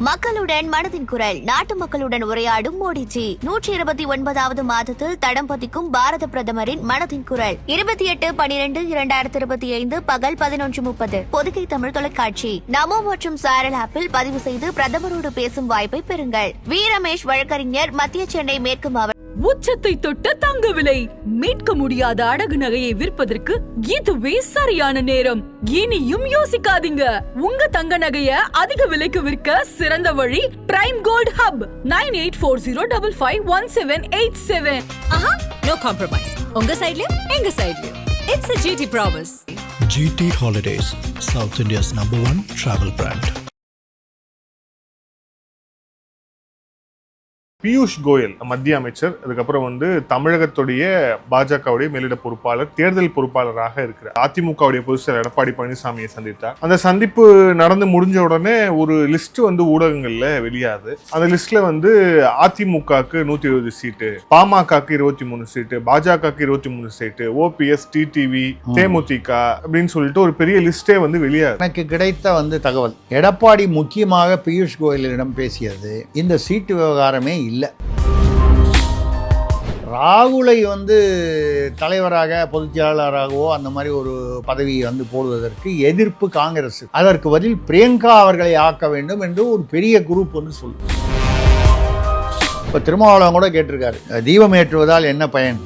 மக்களுடன் மனதின் குரல். நாட்டு மக்களுடன் உரையாடும் மோடிஜி. 129வது மாதத்தில் தடம் பதிக்கும் பாரத பிரதமரின் மனதின் குரல். 28/12/2025 பகல் 11:30 பொதிகை தமிழ் தொலைக்காட்சி. நமோ மற்றும் சாரல் ஆப்பில் பதிவு செய்து பிரதமரோடு பேசும் வாய்ப்பை பெறுங்கள். வி ரமேஷ் வழக்கறிஞர், மத்திய சென்னை மேற்கு மாவட்டம். உச்சத்தை தொட்ட தங்க விலை. மீட்க முடியாத அடகு நகையை விற்பதற்கு இதுவே சரியான நேரம். இனியும் யோசிக்காதீங்க. உங்க தங்க நகைய அதிக விலைக்கு விற்க சிறந்த வழி prime gold hub. 9840551787. No compromise. உங்க சைடுலயும் எங்க சைடுலயும். It's a GT promise. GT Holidays, South India's #1 travel brand. Piyush Goyal மத்திய அமைச்சர், அதுக்கப்புறம் தமிழகத்துடைய பாஜகவுடைய மேலிட பொறுப்பாளர், தேர்தல் பொறுப்பாளராக இருக்கிறார். அதிமுகவுடைய பொதுச் செயலர் எடப்பாடி பழனிசாமியை சந்தித்தார். அந்த சந்திப்பு நடந்து முடிஞ்ச உடனே ஒரு லிஸ்ட் ஊடகங்கள்ல வெளியாது. அந்த லிஸ்ட்ல அதிமுகக்கு 120 சீட்டு, பாமகக்கு 23 சீட்டு, பாஜகக்கு 23 சீட்டு, ஓபிஎஸ், டிடிவி, தேமுதிக அப்படின்னு சொல்லிட்டு ஒரு பெரிய லிஸ்டே வெளியாது. எனக்கு கிடைத்த தகவல், எடப்பாடி முக்கியமாக பியூஷ் கோயலிடம் பேசியது இந்த சீட்டு விவகாரமே இல்லை. ராகுலை தலைவராக, பொதுச் செயலாளராகவோ அந்த மாதிரி ஒரு பதவியை போடுவதற்கு எதிர்ப்பு காங்கிரஸ். அதற்கு பதில் பிரியங்கா அவர்களை ஆக்க வேண்டும் என்று ஒரு பெரிய குரூப் சொல்லுது. இப்போ திருமாவளவன் கூட கேட்டிருக்காரு, தீபம் ஏற்றுவதால் என்ன பயன்,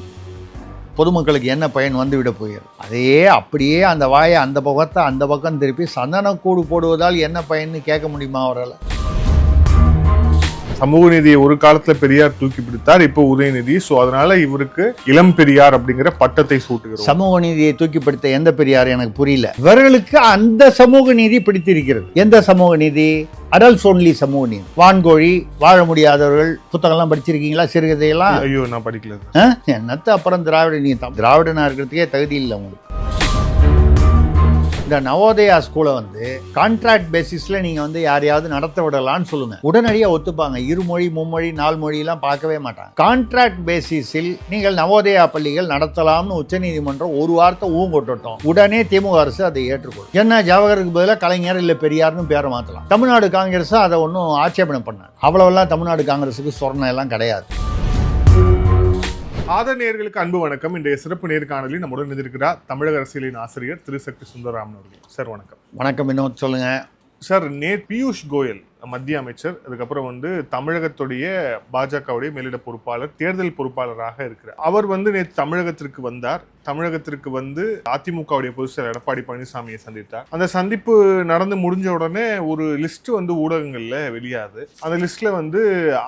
பொதுமக்களுக்கு என்ன பயன் வந்துவிட போகிறது. அப்படியே அந்த வாயை அந்த பக்கத்தை அந்த பக்கம் திருப்பி சந்தனக்கூடு போடுவதால் என்ன பயன்னு கேட்க முடியுமா அவரால்? சமூக நீதியை ஒரு காலத்துல பெரியார் தூக்கி பிடித்தார், இப்போ உதயநிதி. சோ அதனால இவருக்கு இளம் பெரியார் அப்படிங்கிற பட்டத்தை சூட்டுகிறோம். சமூக நீதியை தூக்கி பிடித்த எந்த பெரியார் எனக்கு புரியல. இவர்களுக்கு அந்த சமூக நீதி பிடித்திருக்கிறது. எந்த சமூக நீதி? அடல்ட்ஸ் ஒன்லி சமூக நீதி. வான்கோழி, வாழ முடியாதவர்கள் புத்தகம்லாம் படிச்சிருக்கீங்களா? சிறுகதையெல்லாம்? ஐயோ, நான் படிக்கல. என்னத்த அப்புறம் திராவிட நீ திராவிடனா இருக்கிறதுக்கே தகுதி இல்லை உங்களுக்கு. இந்த நவோதயா ஸ்கூலை கான்ட்ராக்ட் பேசிஸ்ல நீங்க யாரையாவது நடத்த விடலான்னு சொல்லுங்க, உடனடியாக ஒத்துப்பாங்க. இருமொழி, மும்மொழி, 4 மொழியெல்லாம் பார்க்கவே மாட்டாங்க. கான்ட்ராக்ட் பேசிஸில் நீங்கள் நவோதயா பள்ளிகள் நடத்தலாம்னு உச்சநீதிமன்றம் ஒரு வார்த்தை ஊங்கொட்டோம். உடனே திமுக அரசு அதை ஏற்றுக்கொள்ளும். என்ன, ஜவஹருக்கு பதிலாக கலைஞர் இல்லை பெரியார்னு பேரை மாற்றலாம். தமிழ்நாடு காங்கிரஸ் அதை ஒன்றும் ஆட்சேபனை பண்ணாங்க. அவ்வளவெல்லாம் தமிழ்நாடு காங்கிரஸுக்கு சொர்ணம் எல்லாம் கிடையாது. நேயர்களுக்கு அன்பு வணக்கம். இன்றைய சிறப்பு நேர்காணலில் நம்முடன் இருந்திருக்கிறார் தமிழக அரசியலின் ஆசிரியர் திரு சக்தி சுந்தரராமன் அவர்கள். சார் வணக்கம். வணக்கம். இன்னும் சொல்லுங்க சார். பியூஷ் கோயல் மத்திய அமைச்சர், அதுக்கப்புறம் தமிழகத்துடைய பாஜகவுடைய மேலிட பொறுப்பாளர், தேர்தல் பொறுப்பாளராக இருக்கிறார். அவர் நேற்று தமிழகத்திற்கு வந்தார். தமிழகத்திற்கு அதிமுகவுடைய பொதுச் செயலர் எடப்பாடி பழனிசாமியை சந்தித்தார். அந்த சந்திப்பு நடந்து முடிஞ்ச உடனே ஒரு லிஸ்ட் ஊடகங்கள்ல வெளியாது. அந்த லிஸ்ட்ல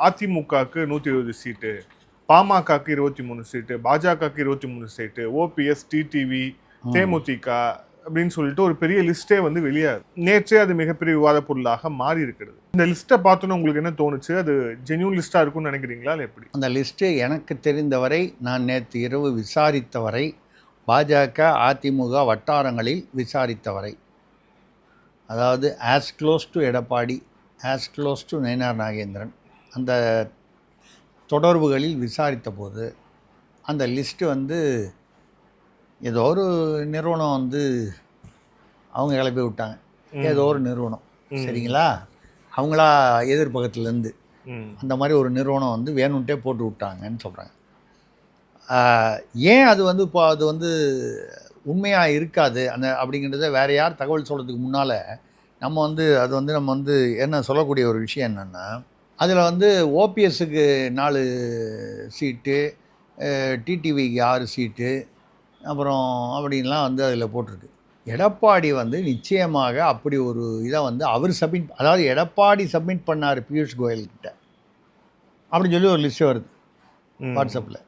அதிமுகக்கு 120 சீட்டு, பாமகக்கு 23 சீட்டு, பாஜகக்கு 23 சீட்டு, ஓபிஎஸ், டிடிவி, தேமுதிக அப்படின்னு சொல்லிட்டு ஒரு பெரிய லிஸ்டே வெளியாது. நேற்றே அது மிகப்பெரிய விவாத பொருளாக மாறி இருக்கிறது. இந்த லிஸ்ட்டை பார்த்தோன்னா உங்களுக்கு என்ன தோணுச்சு? அது ஜென்யூன் லிஸ்டா இருக்கும்னு நினைக்கிறீங்களா, இல்லை எப்படி? அந்த லிஸ்ட்டு எனக்கு தெரிந்தவரை, நான் நேற்று இரவு விசாரித்தவரை, பாஜக அதிமுக வட்டாரங்களில் விசாரித்தவரை, அதாவது as close to Edappadi, as close to Nainar Nagendran, அந்த தொடர்புகளில் விசாரித்த போது அந்த லிஸ்ட்டு ஏதோ ஒரு நிறுவனம் அவங்க கிளப்பி விட்டாங்க. ஏதோ ஒரு நிறுவனம், சரிங்களா, அவங்களா எதிர்பக்கத்துலேருந்து அந்த மாதிரி ஒரு நிறுவனம் வேணும்ட்டே போட்டு விட்டாங்கன்னு சொல்கிறாங்க. ஏன் அது இப்போ அது உண்மையாக இருக்காது அந்த அப்படிங்கிறத வேறு யார் தகவல் சொல்கிறதுக்கு முன்னால் நம்ம அது நம்ம என்ன சொல்லக்கூடிய ஒரு விஷயம் என்னென்னா, அதில் ஓபிஎஸ்ஸுக்கு 4 சீட்டு, டிடிவிக்கு 6 சீட்டு, அப்புறம் அப்படின்லாம் அதில் போட்டிருக்கு. எடப்பாடி நிச்சயமாக அப்படி ஒரு இதை அவர் சப்மிட், அதாவது எடப்பாடி சப்மிட் பண்ணார் பியூஷ் கோயல்கிட்ட அப்படின்னு சொல்லி ஒரு லிஸ்ட்டு வருது வாட்ஸ்அப்பில்.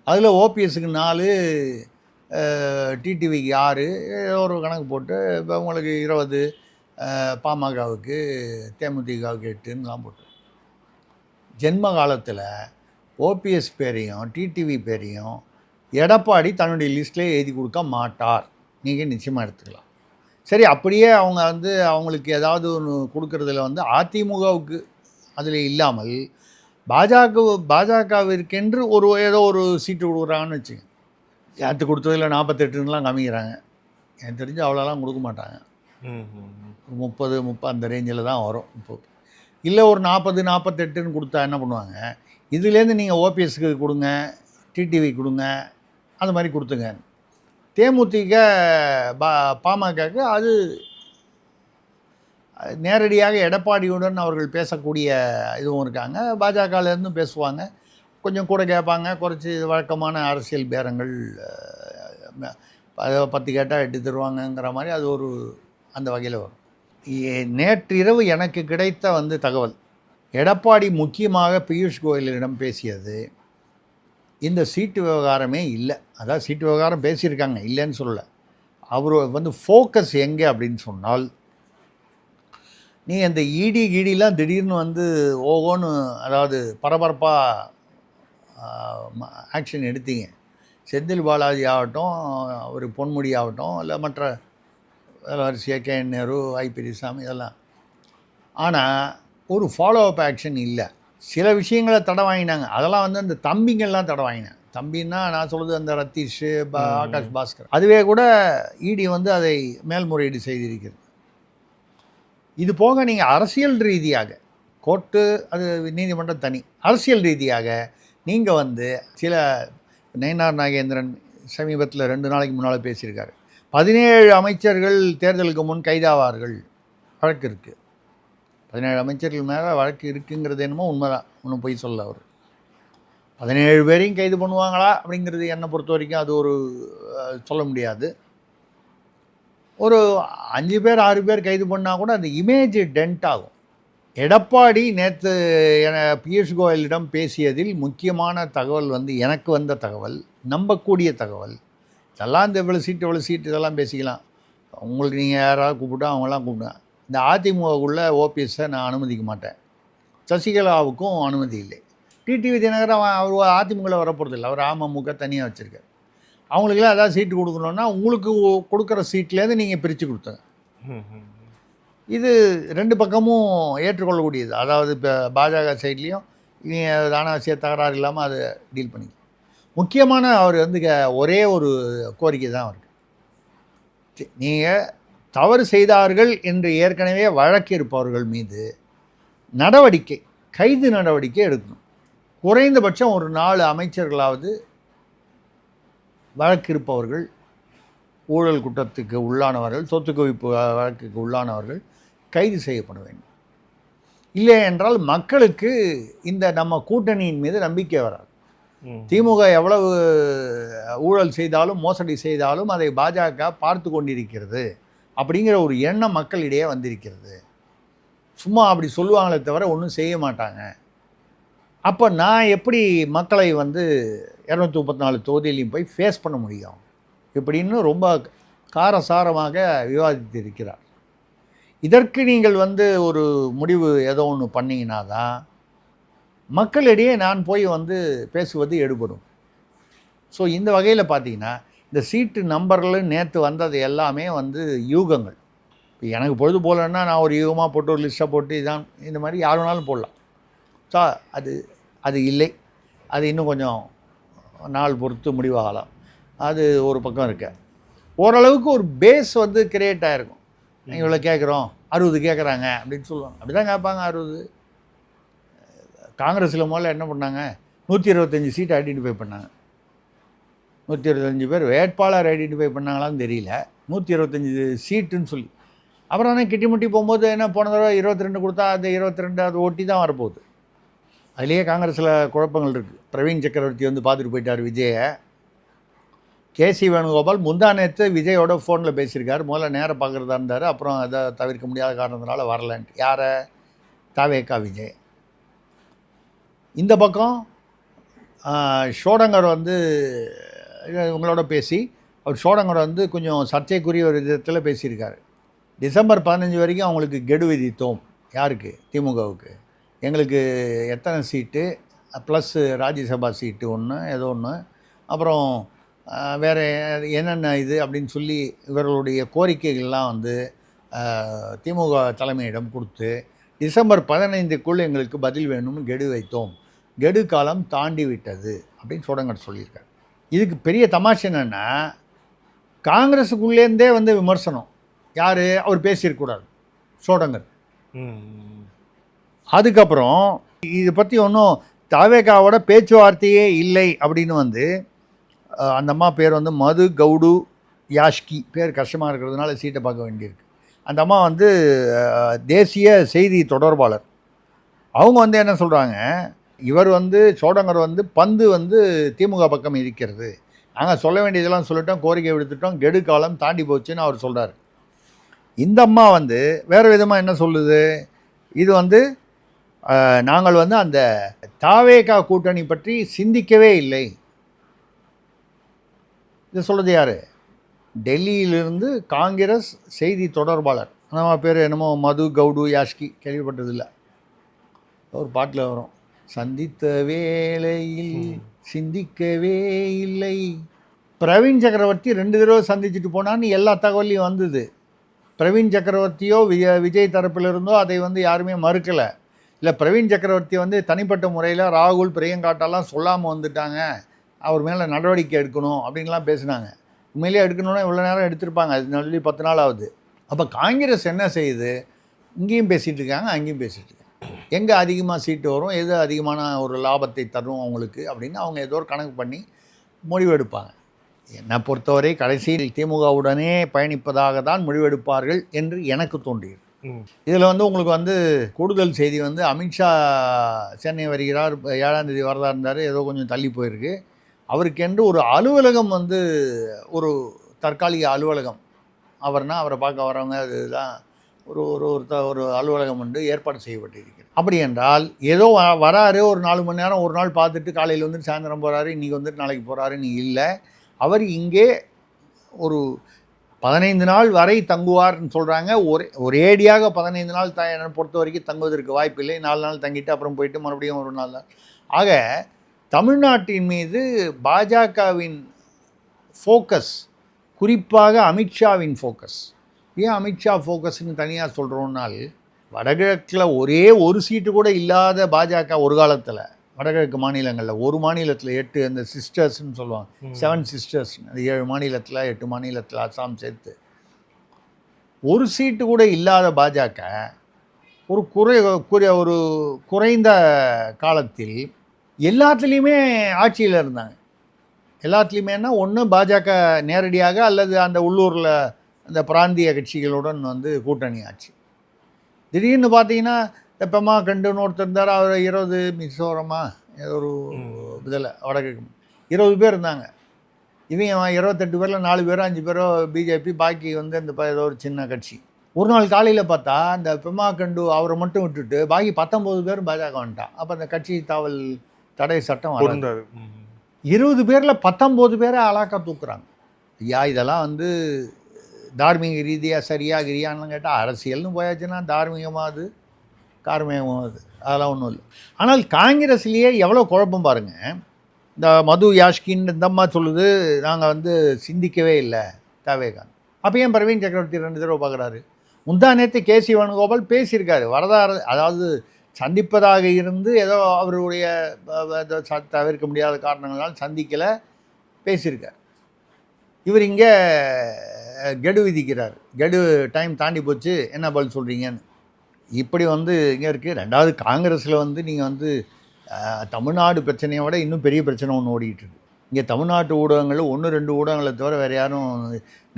அதில் ஓபிஎஸ்ஸுக்கு 4, டிடிவிக்கு 6, ஒரு கணக்கு போட்டு இப்போ உங்களுக்கு 20, பாமகவுக்கு, தேமுதிகவுக்கு 8ன்னுலாம் போட்டு, ஜென்ம காலத்தில் ஓபிஎஸ் பேரையும் டிடிவி பேரையும் எடப்பாடி தன்னுடைய லிஸ்ட்லேயே எழுதி கொடுக்க மாட்டார். நீங்கள் நிச்சயமாக எடுத்துக்கலாம். சரி, அப்படியே அவங்க அவங்களுக்கு ஏதாவது ஒன்று கொடுக்குறதுல அதிமுகவுக்கு அதில் இல்லாமல் பாஜகவிற்கென்று ஏதோ ஒரு சீட்டு கொடுக்குறாங்கன்னு வச்சுங்க. யாத்து கொடுத்ததில் 48ன்னுலாம் காமிக்கிறாங்க. எனக்கு தெரிஞ்சு அவ்வளோலாம் கொடுக்க மாட்டாங்க. 30 அந்த ரேஞ்சில் தான் வரும். இல்லை ஒரு 40-48ன்னு கொடுத்தா என்ன பண்ணுவாங்க, இதுலேருந்து நீங்கள் ஓபிஎஸ்க்கு கொடுங்க, டிடிவி கொடுங்க, அந்த மாதிரி கொடுத்துங்க. தேமுதிக பாமகக்கு அது நேரடியாக எடப்பாடியுடன் அவர்கள் பேசக்கூடிய இதுவும் இருக்காங்க. பாஜகலேருந்தும் பேசுவாங்க, கொஞ்சம் கூட கேட்பாங்க, குறைச்சி வழக்கமான அரசியல் பேரங்கள் 10 கேட்டால் 8 தருவாங்கங்கிற மாதிரி அது ஒரு அந்த வகையில் வரும். நேற்றிரவு எனக்கு கிடைத்த தகவல், எடப்பாடி முக்கியமாக பியூஷ் கோயலிடம் பேசியது இந்த சீட்டு விவகாரமே இல்லை. அதாவது சீட்டு விவகாரம் பேசியிருக்காங்க, இல்லைன்னு சொல்லலை. அவர் ஃபோக்கஸ் எங்கே அப்படின்னு சொன்னால், நீ அந்த கீடிலாம் திடீர்னு ஓகோன்னு அதாவது பரபரப்பாக ஆக்ஷன் எடுத்தீங்க. செந்தில் பாலாஜி ஆகட்டும், ஒரு பொன்முடி ஆகட்டும், இல்லை மற்ற வரிசையாக கே.என். நேரு, ஐ.பெரியசாமி இதெல்லாம். ஆனால் ஒரு ஃபாலோ அப் ஆக்ஷன் இல்லை. சில விஷயங்களை தடை வாங்கினாங்க. அதெல்லாம் அந்த தம்பிங்கள்லாம் தடை வாங்கினாங்க. தம்பின்னா நான் சொல்கிறது அந்த ரத்தீஷ், ஆகாஷ் பாஸ்கர். அதுவே கூட இடி அதை மேல்முறையீடு செய்திருக்கிறது. இது போக நீங்கள் அரசியல் ரீதியாக கோர்ட்டு, அது நீதிமன்றம் தனி, அரசியல் ரீதியாக நீங்கள் சில நயினார் நாகேந்திரன் சமீபத்தில் 2 நாளைக்கு முன்னால் பேசியிருக்காரு. 17 அமைச்சர்கள் தேர்தலுக்கு முன் கைதாவார்கள், வழக்கு இருக்குது. 17 அமைச்சர்கள் மேலே வழக்கு இருக்குங்கிறது என்னமோ உண்மைதான், ஒன்றும் பொய் சொல்ல. அவர் 17 பேரையும் கைது பண்ணுவாங்களா அப்படிங்கிறது என்னை பொறுத்த வரைக்கும் அது ஒரு சொல்ல முடியாது. ஒரு 5 பேர் 6 பேர் கைது பண்ணால் கூட அந்த இமேஜ் டென்ட் ஆகும். எடப்பாடி நேற்று பியூஷ் கோயலிடம் பேசியதில் முக்கியமான தகவல் எனக்கு வந்த தகவல், நம்பக்கூடிய தகவல். இதெல்லாம் இந்த இவ்வளோ சீட்டு இதெல்லாம் பேசிக்கலாம். உங்களுக்கு நீங்கள் யாராவது கூப்பிட்டா அவங்களாம் கூப்பிடுவேன். இந்த அதிமுகவுக்குள்ளே ஓபிஎஸ்ஸை நான் அனுமதிக்க மாட்டேன். சசிகலாவுக்கும் அனுமதி இல்லை. டிடிவி தினகரன் அவர் அதிமுகவில் வரப்போகிறதில்லை, அவர் அமமுக தனியாக வச்சுருக்கார். அவங்களுக்கெல்லாம் ஏதாவது சீட்டு கொடுக்கணுன்னா உங்களுக்கு கொடுக்குற சீட்லேருந்து நீங்கள் பிரித்து கொடுத்துங்க. இது 2 பக்கமும் ஏற்றுக்கொள்ளக்கூடியது. அதாவது இப்போ பாஜக சைட்லேயும் நீங்கள் தானாசிய தகராறு இல்லாமல் அதை டீல் பண்ணிக்கலாம். முக்கியமான அவர் ஒரே ஒரு கோரிக்கை தான் அவருக்கு, நீங்கள் தவறு செய்தார்கள் என்று ஏற்கனவே வழக்கு இருப்பவர்கள் மீது நடவடிக்கை, கைது நடவடிக்கை எடுக்கணும். குறைந்தபட்சம் ஒரு 4 அமைச்சர்களாவது வழக்கு இருப்பவர்கள், ஊழல் குற்றத்துக்கு உள்ளானவர்கள், சொத்து குவிப்பு வழக்குக்கு உள்ளானவர்கள் கைது செய்யப்பட வேண்டும். இல்லை என்றால் மக்களுக்கு இந்த நம்ம கூட்டணியின் மீது நம்பிக்கை வராது. திமுக எவ்வளவு ஊழல் செய்தாலும் மோசடி செய்தாலும் அதை பாஜக பார்த்து கொண்டிருக்கிறது அப்படிங்கிற ஒரு எண்ணம் மக்களிடையே வந்திருக்கிறது. சும்மா அப்படி சொல்லுவாங்களே தவிர ஒன்றும் செய்ய மாட்டாங்க. அப்போ நான் எப்படி மக்களை 234 தொகுதியிலையும் போய் ஃபேஸ் பண்ண முடியும் இப்படின்னு ரொம்ப காரசாரமாக விவாதித்திருக்கிறார். இதற்கு நீங்கள் ஒரு முடிவு ஏதோ ஒன்று பண்ணிங்கன்னா தான் மக்களிடையே நான் போய் பேசுவது எடுபடும். ஸோ இந்த வகையில் பார்த்தீங்கன்னா இந்த சீட்டு நம்பர்கள் நேற்று வந்தது எல்லாமே யூகங்கள். இப்போ எனக்கு பொழுது போலன்னா நான் ஒரு யூகமாக போட்டு ஒரு லிஸ்ட்டை போட்டு இதான் இந்த மாதிரி யார் வேணாலும் போடலாம். ஸோ அது இல்லை, அது இன்னும் கொஞ்சம் நாள் பொறுத்து முடிவாகலாம். அது ஒரு பக்கம் இருக்கு. ஓரளவுக்கு ஒரு பேஸ் கிரியேட் ஆகிருக்கும். இவ்வளோ கேட்குறோம், 60 கேட்குறாங்க அப்படின்னு சொல்லுவாங்க. அப்படி தான் கேட்பாங்க. 60 காங்கிரஸில் முதல்ல என்ன பண்ணாங்க, 125 சீட்டை ஐடென்டிஃபை பண்ணாங்க. 125 பேர் வேட்பாளர் ஐடென்டிஃபை பண்ணாங்களான்னு தெரியல, 125 சீட்டுன்னு சொல்லி. அப்புறம் ஆனால் கிட்டிமுட்டி போகும்போது என்ன, போன தடவை 22 கொடுத்தா அது 22 அது ஒட்டி தான் வரப்போகுது. அதுலேயே காங்கிரஸில் குழப்பங்கள் இருக்குது. பிரவீன் சக்கரவர்த்தி பார்த்துட்டு போயிட்டார் விஜயை. கேசி வேணுகோபால் முந்தா நேற்று விஜயோட ஃபோனில் பேசியிருக்காரு. முதல்ல நேரம் பார்க்குறதா இருந்தார், அப்புறம் அதை தவிர்க்க முடியாத காரணத்தினால வரலன்ட்டு. யாரை? தாவேகா விஜய். இந்த பக்கம் ஷோடங்கர் இவங்களோட பேசி, அவர் ஷோடங்கர் கொஞ்சம் சர்ச்சைக்குரிய ஒரு விதத்தில் பேசியிருக்காரு. டிசம்பர் 15 வரைக்கும் அவங்களுக்கு கெடு விதித்தோம். யாருக்கு? திமுகவுக்கு. எங்களுக்கு எத்தனை சீட்டு ப்ளஸ் ராஜ்யசபா சீட்டு ஒன்று ஏதோ ஒன்று, அப்புறம் வேறு என்னென்ன இது அப்படின்னு சொல்லி இவர்களுடைய கோரிக்கைகள்லாம் திமுக தலைமையிடம் கொடுத்து டிசம்பர் 15க்குள் எங்களுக்கு பதில் வேணும்னு கெடு வைத்தோம். கெடு காலம் தாண்டி விட்டது அப்படின்னு சோடங்கர் சொல்லியிருக்காரு. இதுக்கு பெரிய தமாஷை என்னென்னா, காங்கிரஸுக்குள்ளேருந்தே விமர்சனம். யார்? அவர் பேசியிருக்கூடாது, சோடங்கர். அதுக்கப்புறம் இதை பற்றி ஒன்றும் தாவேகாவோட பேச்சுவார்த்தையே இல்லை அப்படின்னு வந்து அந்த அம்மா பேர் வந்து மது கவுடு யாஷ்கி, பேர் கஷ்டமாக இருக்கிறதுனால சீட்டை பார்க்க வேண்டியிருக்கு. அந்த அம்மா வந்து தேசிய செய்தி தொடர்பாளர். அவங்க வந்து என்ன சொல்கிறாங்க, இவர் வந்து சோடங்கர் வந்து பந்து வந்து திமுக பக்கம் இருக்கிறது, நாங்கள் சொல்ல வேண்டியதெல்லாம் சொல்லிட்டோம், கோரிக்கை விடுத்துட்டோம், கெடு காலம் தாண்டி போச்சுன்னு அவர் சொல்கிறார். இந்த அம்மா வந்து வேறு விதமாக என்ன சொல்லுது, இது வந்து நாங்கள் வந்து அந்த தாவேகா கூட்டணி பற்றி சிந்திக்கவே இல்லை. இது சொல்கிறது யார்? டெல்லியிலிருந்து காங்கிரஸ் செய்தி தொடர்பாளர். நம்ம பேர் என்னமோ மது கவுடு யாஷ்கி, கேள்விப்பட்டதில்லை. ஒரு பாட்டில் வரும், சந்தித்த வேளையில் சிந்திக்கவே இல்லை. பிரவீன் சக்கரவர்த்தி 2 தடவை சந்திச்சுட்டு போனான்னு எல்லா தகவலையும் வந்தது. பிரவீன் சக்கரவர்த்தியோ விஜய் தரப்பிலிருந்தோ அதை வந்து யாருமே மறுக்கலை. இல்லை பிரவீன் சக்கரவர்த்தி வந்து தனிப்பட்ட முறையில் ராகுல் பிரியங்காட்டெல்லாம் சொல்லாமல் வந்துட்டாங்க, அவர் மேலே நடவடிக்கை எடுக்கணும் அப்படின்லாம் பேசினாங்க. உண்மையிலேயே எடுக்கணும்னா இவ்வளோ நேரம் எடுத்திருப்பாங்க, அது சொல்லி 10 நாள் ஆகுது. அப்போ காங்கிரஸ் என்ன செய்யுது, இங்கேயும் பேசிகிட்டு இருக்காங்க, அங்கேயும் பேசிகிட்டு இருக்காங்க. எங்கே அதிகமாக சீட்டு வரும், எது அதிகமான ஒரு லாபத்தை தரும் அவங்களுக்கு அப்படின்னு அவங்க ஏதோ ஒரு கணக்கு பண்ணி முடிவெடுப்பாங்க. என்னை பொறுத்தவரை கடைசியில் திமுகவுடனே பயணிப்பதாக தான் முடிவெடுப்பார்கள் என்று எனக்கு தோன்றியது. இதில் வந்து உங்களுக்கு வந்து கூடுதல் செய்தி வந்து அமித்ஷா சென்னை வருகிறார், 7ஆம் தேதி வரதா இருந்தார், ஏதோ கொஞ்சம் தள்ளி போயிருக்கு. அவருக்கென்று ஒரு அலுவலகம் வந்து ஒரு தற்காலிக அலுவலகம், அவரை பார்க்க வரவங்க அதுதான் ஒரு ஒரு அலுவலகம் வந்து ஏற்பாடு செய்யப்பட்டிருக்கிறது. அப்படி என்றால் ஏதோ வராரு, ஒரு 4 மணி நேரம் ஒரு நாள் பார்த்துட்டு காலையில் வந்துட்டு சாயந்தரம் போகிறாரு, இன்றைக்கி வந்துட்டு நாளைக்கு போகிறாருன்னு இல்லை. அவர் இங்கே ஒரு 15 நாள் வரை தங்குவார்னு சொல்கிறாங்க. ஒரேடியாக 15 நாள் என்னை பொறுத்த வரைக்கும் தங்குவதற்கு வாய்ப்பில்லை. 4 நாள் தங்கிட்டு அப்புறம் போயிட்டு மறுபடியும் ஒரு 4 நாள். ஆக தமிழ்நாட்டின் மீது பாஜகவின் ஃபோக்கஸ், குறிப்பாக அமித்ஷாவின் ஃபோக்கஸ். ஏன் அமித்ஷா ஃபோக்கஸ்ன்னு தனியாக சொல்கிறோன்னால், வடகிழக்கில் ஒரே ஒரு சீட்டு கூட இல்லாத பாஜக ஒரு காலத்தில் வடகிழக்கு மாநிலங்களில், ஒரு மாநிலத்தில் 8 அந்த சிஸ்டர்ஸ்ன்னு சொல்லுவாங்க, 7 சிஸ்டர்ஸ், அது 7 மாநிலத்தில் 8 மாநிலத்தில் அசாம் சேர்த்து ஒரு சீட்டு கூட இல்லாத பாஜக ஒரு குறைந்த காலத்தில் எல்லாத்துலேயுமே ஆட்சியில் இருந்தாங்க. எல்லாத்துலேயுமேனா ஒன்று பாஜக நேரடியாக அல்லது அந்த உள்ளூரில் அந்த பிராந்திய கட்சிகளுடன் வந்து கூட்டணி ஆட்சி. திடீர்னு பார்த்தீங்கன்னா இந்த பெமா கண்டுன்னு ஒருத்தர் இருந்தார், அவர் 20 மிசோரமா ஏதோ ஒரு இதில் வடகிழக்கு 20 பேர் இருந்தாங்க. இவங்க 28 பேரில் 4 பேரோ 5 பேரோ பிஜேபி, பாக்கி வந்து அந்த ஏதோ ஒரு சின்ன கட்சி. ஒரு நாள் காலையில் பார்த்தா அந்த பெமா கண்டு அவரை மட்டும் விட்டுட்டு பாக்கி 19 பேரும் பாஜக வந்துட்டான். அப்போ அந்த கட்சி தாவல் தடை சட்டம் வந்தார். 20 பேரில் 19 பேரை அலாக்கா தூக்குறாங்க. ஐயா, இதெல்லாம் வந்து தார்மீக ரீதியாக சரியாக கிரியான்னு கேட்டால் அரசியல்னு போயாச்சுன்னா தார்மீகமாகுது, கார்மீகமாகுது, அதெல்லாம் ஒன்றும் இல்லை. ஆனால் காங்கிரஸ்லேயே எவ்வளோ குழப்பம் பாருங்கள். இந்த மது யாஷ்கின்னு இந்த அம்மா சொல்லுது, நாங்கள் வந்து சிந்திக்கவே இல்லை தாவேகான். அப்போ ஏன் பிரவீன் சக்கரவர்த்தி 2 தடவை பார்க்குறாரு? முந்தா நேற்று கேசி வேணுகோபால் பேசியிருக்காரு, அதாவது சந்திப்பதாக இருந்து ஏதோ அவருடைய தவிர்க்க முடியாத காரணங்களால் சந்திக்கலை, பேசியிருக்கார். இவர் இங்கே கெடு விதிக்கிறார், கெடு டைம் தாண்டி போச்சு, என்ன பதில் சொல்கிறீங்கன்னு. இப்படி வந்து இங்கே இருக்குது. 2வது காங்கிரஸில் வந்து நீங்கள் வந்து தமிழ்நாடு பிரச்சனையை விட இன்னும் பெரிய பிரச்சனை ஒன்று ஓடிக்கிட்டு இருக்குது. இங்கே தமிழ்நாட்டு ஊடகங்கள் 1-2 ஊடகங்களை தவிர வேறு யாரும்,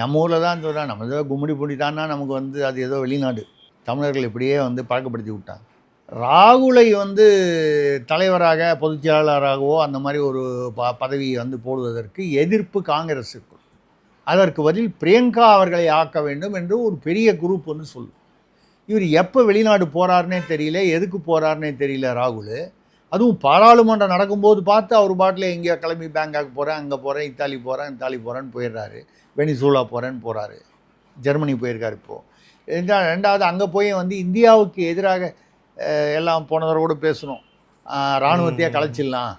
நம்ம ஊரில் தான் சொல்கிறாங்க, நம்ம ஏதோ கும்மிடி பூண்டிட்டான்னா நமக்கு வந்து அது ஏதோ வெளிநாடு. தமிழர்கள் இப்படியே வந்து பழக்கப்படுத்தி விட்டாங்க. ராகுலை வந்து தலைவராக பொதுச் செயலாளராகவோ அந்த மாதிரி ஒரு பதவியை வந்து போடுவதற்கு எதிர்ப்பு காங்கிரஸுக்கு. அதற்கு பதில் பிரியங்கா அவர்களை ஆக்க வேண்டும் என்று ஒரு பெரிய குரூப் வந்து சொல்லும். இவர் எப்போ வெளிநாடு போகிறாருன்னே தெரியல, எதுக்கு போகிறாருன்னே தெரியல ராகுல். அதுவும் பாராளுமன்றம் நடக்கும்போது பார்த்து அவர் பாட்டில் எங்கேயோ கிளம்பி பேங்காக் போகிறேன், அங்கே போகிறேன், இத்தாலி போகிறேன்னு போயிடுறாரு, வெனிசூலா போகிறேன்னு போகிறாரு, ஜெர்மனி போயிருக்காரு. இப்போது 2வது அங்கே போய் வந்து இந்தியாவுக்கு எதிராக எல்லாம் போனதோடு பேசணும், இராணுவத்தையே கலைச்சிடலாம்,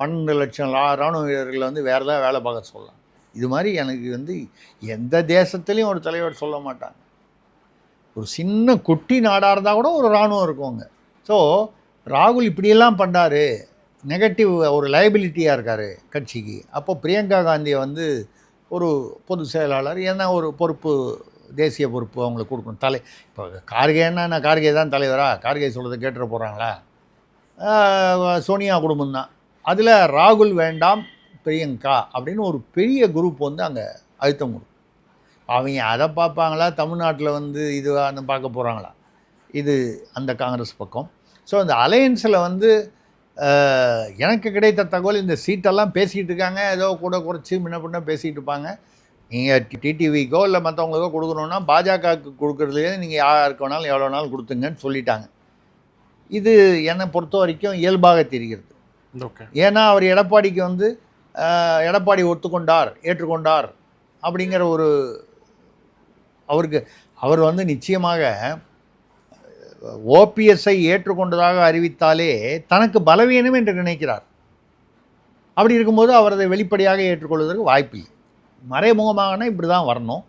12 லட்சம் இராணுவ வீரர்களை வந்து வேறு ஏதாவது வேலை பார்க்க சொல்லலாம். இது மாதிரி எனக்கு வந்து எந்த தேசத்துலேயும் ஒரு தலைவர் சொல்ல மாட்டாங்க. ஒரு சின்ன குட்டி நாடாக இருந்தால் கூட ஒரு இராணுவம் இருக்குங்க. ஸோ ராகுல் இப்படியெல்லாம் பண்ணார், நெகட்டிவ் ஒரு லைபிலிட்டியாக இருக்கார் கட்சிக்கு. அப்போ பிரியங்கா காந்தியை வந்து ஒரு பொதுச் செயலாளர், ஏன்னா ஒரு பொறுப்பு தேசிய பொறுப்பு அவங்களுக்கு கொடுக்கணும். இப்போ கார்கேன்னா நான் கார்கே தான் தலைவரா, கார்கே சொல்கிறத கேட்டுற போகிறாங்களா? சோனியா குடும்பம் தான். அதில் ராகுல் வேண்டாம், பிரியங்கா அப்படின்னு ஒரு பெரிய குரூப் வந்து அங்கே அழுத்தம் கொடுக்கும். அவங்க அதை பார்ப்பாங்களா, தமிழ்நாட்டில் வந்து இது அந்த பார்க்க போகிறாங்களா? இது அந்த காங்கிரஸ் பக்கம். ஸோ அந்த அலையன்ஸில் வந்து எனக்கு கிடைத்த தகவல் இந்த சீட்டெல்லாம் பேசிக்கிட்டு இருக்காங்க, ஏதோ கூட குறைச்சி முன்ன பின்ன பேசிகிட்டு இருப்பாங்க. நீங்கள் டிடிவிக்கோ இல்லை மற்றவங்களுக்கோ கொடுக்கணுன்னா பாஜகவுக்கு கொடுக்குறதுலேயே நீங்கள் யாருக்கு வேணாலும் எவ்வளோ நாள் கொடுத்துங்கன்னு சொல்லிட்டாங்க. இது என்னை பொறுத்த வரைக்கும் இயல்பாக தெரிகிறது. ஏன்னா அவர் எடப்பாடிக்கு வந்து எடப்பாடி ஏற்றுக்கொண்டார் அப்படிங்கிற ஒரு அவர் வந்து நிச்சயமாக ஓபிஎஸ்ஐ ஏற்றுக்கொண்டதாக அறிவித்தாலே தனக்கு பலவீனம் என்று நினைக்கிறார். அப்படி இருக்கும்போது அவர் அதை வெளிப்படையாக ஏற்றுக்கொள்வதற்கு வாய்ப்பில்லை. மறைமுகமாகனா இப்படி தான் வரணும்.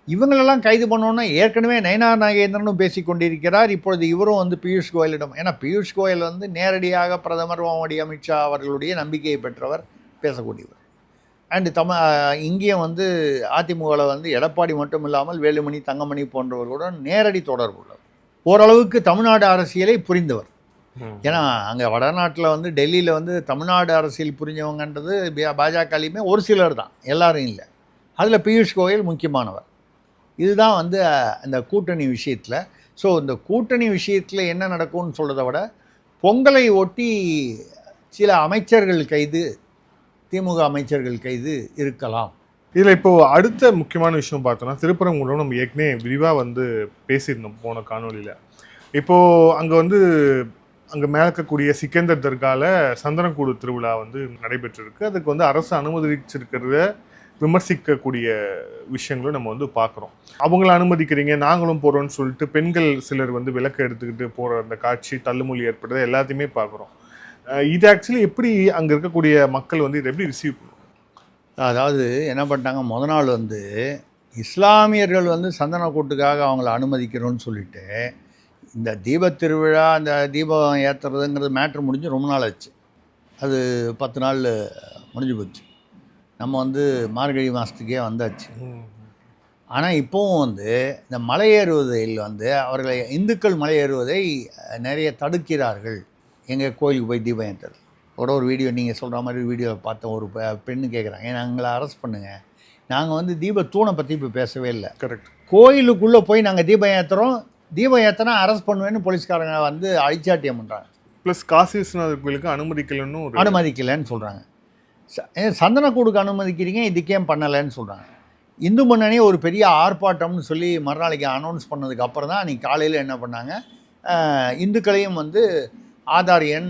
இவங்களெல்லாம் கைது பண்ணோன்னா ஏற்கனவே நயனார் நாகேந்திரனும் பேசி கொண்டிருக்கிறார். இப்பொழுது இவரும் வந்து பியூஷ் கோயலிடம், ஏன்னா பியூஷ் கோயல் வந்து நேரடியாக பிரதமர் மோடி, அமித்ஷா அவர்களுடைய நம்பிக்கையை பெற்றவர், பேசக்கூடியவர். அண்டு இங்கேயும் வந்து அதிமுகவில் வந்து எடப்பாடி மட்டும் இல்லாமல் வேலுமணி, தங்கமணி போன்றவர்களுடன் நேரடி தொடர்பு உள்ளவர். ஓரளவுக்கு தமிழ்நாடு அரசியலை புரிந்தவர். ஏன்னா அங்கே வடநாட்டில் வந்து டெல்லியில் வந்து தமிழ்நாடு அரசியல் புரிஞ்சவங்கன்றது பாஜகலையுமே ஒரு சிலர் தான், எல்லாரும் இல்லை. அதில் பியூஷ் கோயல் முக்கியமானவர். இதுதான் வந்து இந்த கூட்டணி விஷயத்தில். ஸோ இந்த கூட்டணி விஷயத்தில் என்ன நடக்கும்னு சொல்கிறத விட பொங்கலை ஒட்டி சில அமைச்சர்கள் கைது, திமுக அமைச்சர்கள் கைது இருக்கலாம். இதில் இப்போது அடுத்த முக்கியமான விஷயம் பார்த்தோன்னா, திருப்பரங்குன்றம் நம்ம ஏற்கனவே விரிவாக வந்து பேசியிருந்தோம் போன காணொலியில். இப்போது அங்கே வந்து அங்கே மேலே இருக்கக்கூடிய சிக்கந்தர் தர்காவில் சந்தனக்கூடு திருவிழா வந்து நடைபெற்றிருக்கு. அதுக்கு வந்து அரசு அனுமதிச்சிருக்கிறத விமர்சிக்கக்கூடிய விஷயங்களும் நம்ம வந்து பார்க்குறோம். அவங்கள அனுமதிக்கிறீங்க, நாங்களும் போகிறோம்னு சொல்லிட்டு பெண்கள் சிலர் வந்து விளக்கு எடுத்துக்கிட்டு போகிற அந்த காட்சி, தள்ளுமொழி ஏற்படுறது எல்லாத்தையுமே பார்க்குறோம். இது ஆக்சுவலி எப்படி அங்கே இருக்கக்கூடிய மக்கள் வந்து இதை எப்படி ரிசீவ் பண்ணுவோம்? அதாவது என்ன பண்ணிட்டாங்க, நாள் வந்து இஸ்லாமியர்கள் வந்து சந்தனக்கூட்டுக்காக அவங்கள அனுமதிக்கிறோன்னு சொல்லிட்டு இந்த தீபத் திருவிழா, அந்த தீபம் ஏற்றுறதுங்கிறது மேட்ரு முடிஞ்சு ரொம்ப நாள் ஆச்சு. அது 10 நாள் முடிஞ்சு போச்சு. நம்ம வந்து மார்கழி மாதத்துக்கே வந்தாச்சு. ஆனால் இப்போவும் வந்து இந்த மலையேறுவதில் வந்து அவர்களை இந்துக்கள் மலையேறுவதை நிறைய தடுக்கிறார்கள். எங்கள் கோயிலுக்கு போய் தீபம் ஏற்றுறது ஒரு வீடியோ, நீங்கள் சொல்கிற மாதிரி வீடியோவை பார்த்த ஒரு பெண்ணு கேட்குறாங்க, ஏன்னா எங்களை அரெஸ்ட் பண்ணுங்கள், நாங்கள் வந்து தீபத்தூணை பற்றி இப்போ பேசவே இல்லை. கரெக்ட். கோயிலுக்குள்ளே போய் நாங்கள் தீபம் ஏற்றுறோம், தீபம் ஏற்றினா அரெஸ்ட் பண்ணுவேன்னு போலீஸ்காரங்க வந்து அழிச்சாட்டியம் பண்ணுறாங்க. ப்ளஸ் காசி விஸ்வநாதர் கோயிலுக்கு அனுமதிக்கலைன்னு சொல்கிறாங்க. சந்தனக்கூடுக்கு அனுமதிக்கிறீங்க, இதுக்கேம் பண்ணலைன்னு சொல்கிறாங்க. இந்து முன்னணி ஒரு பெரிய ஆர்ப்பாட்டம்னு சொல்லி மறுநாளைக்கு அனௌன்ஸ் பண்ணதுக்கு அப்புறம் தான் அன்றைக்கி காலையில் என்ன பண்ணாங்க, இந்துக்களையும் வந்து ஆதார் எண்,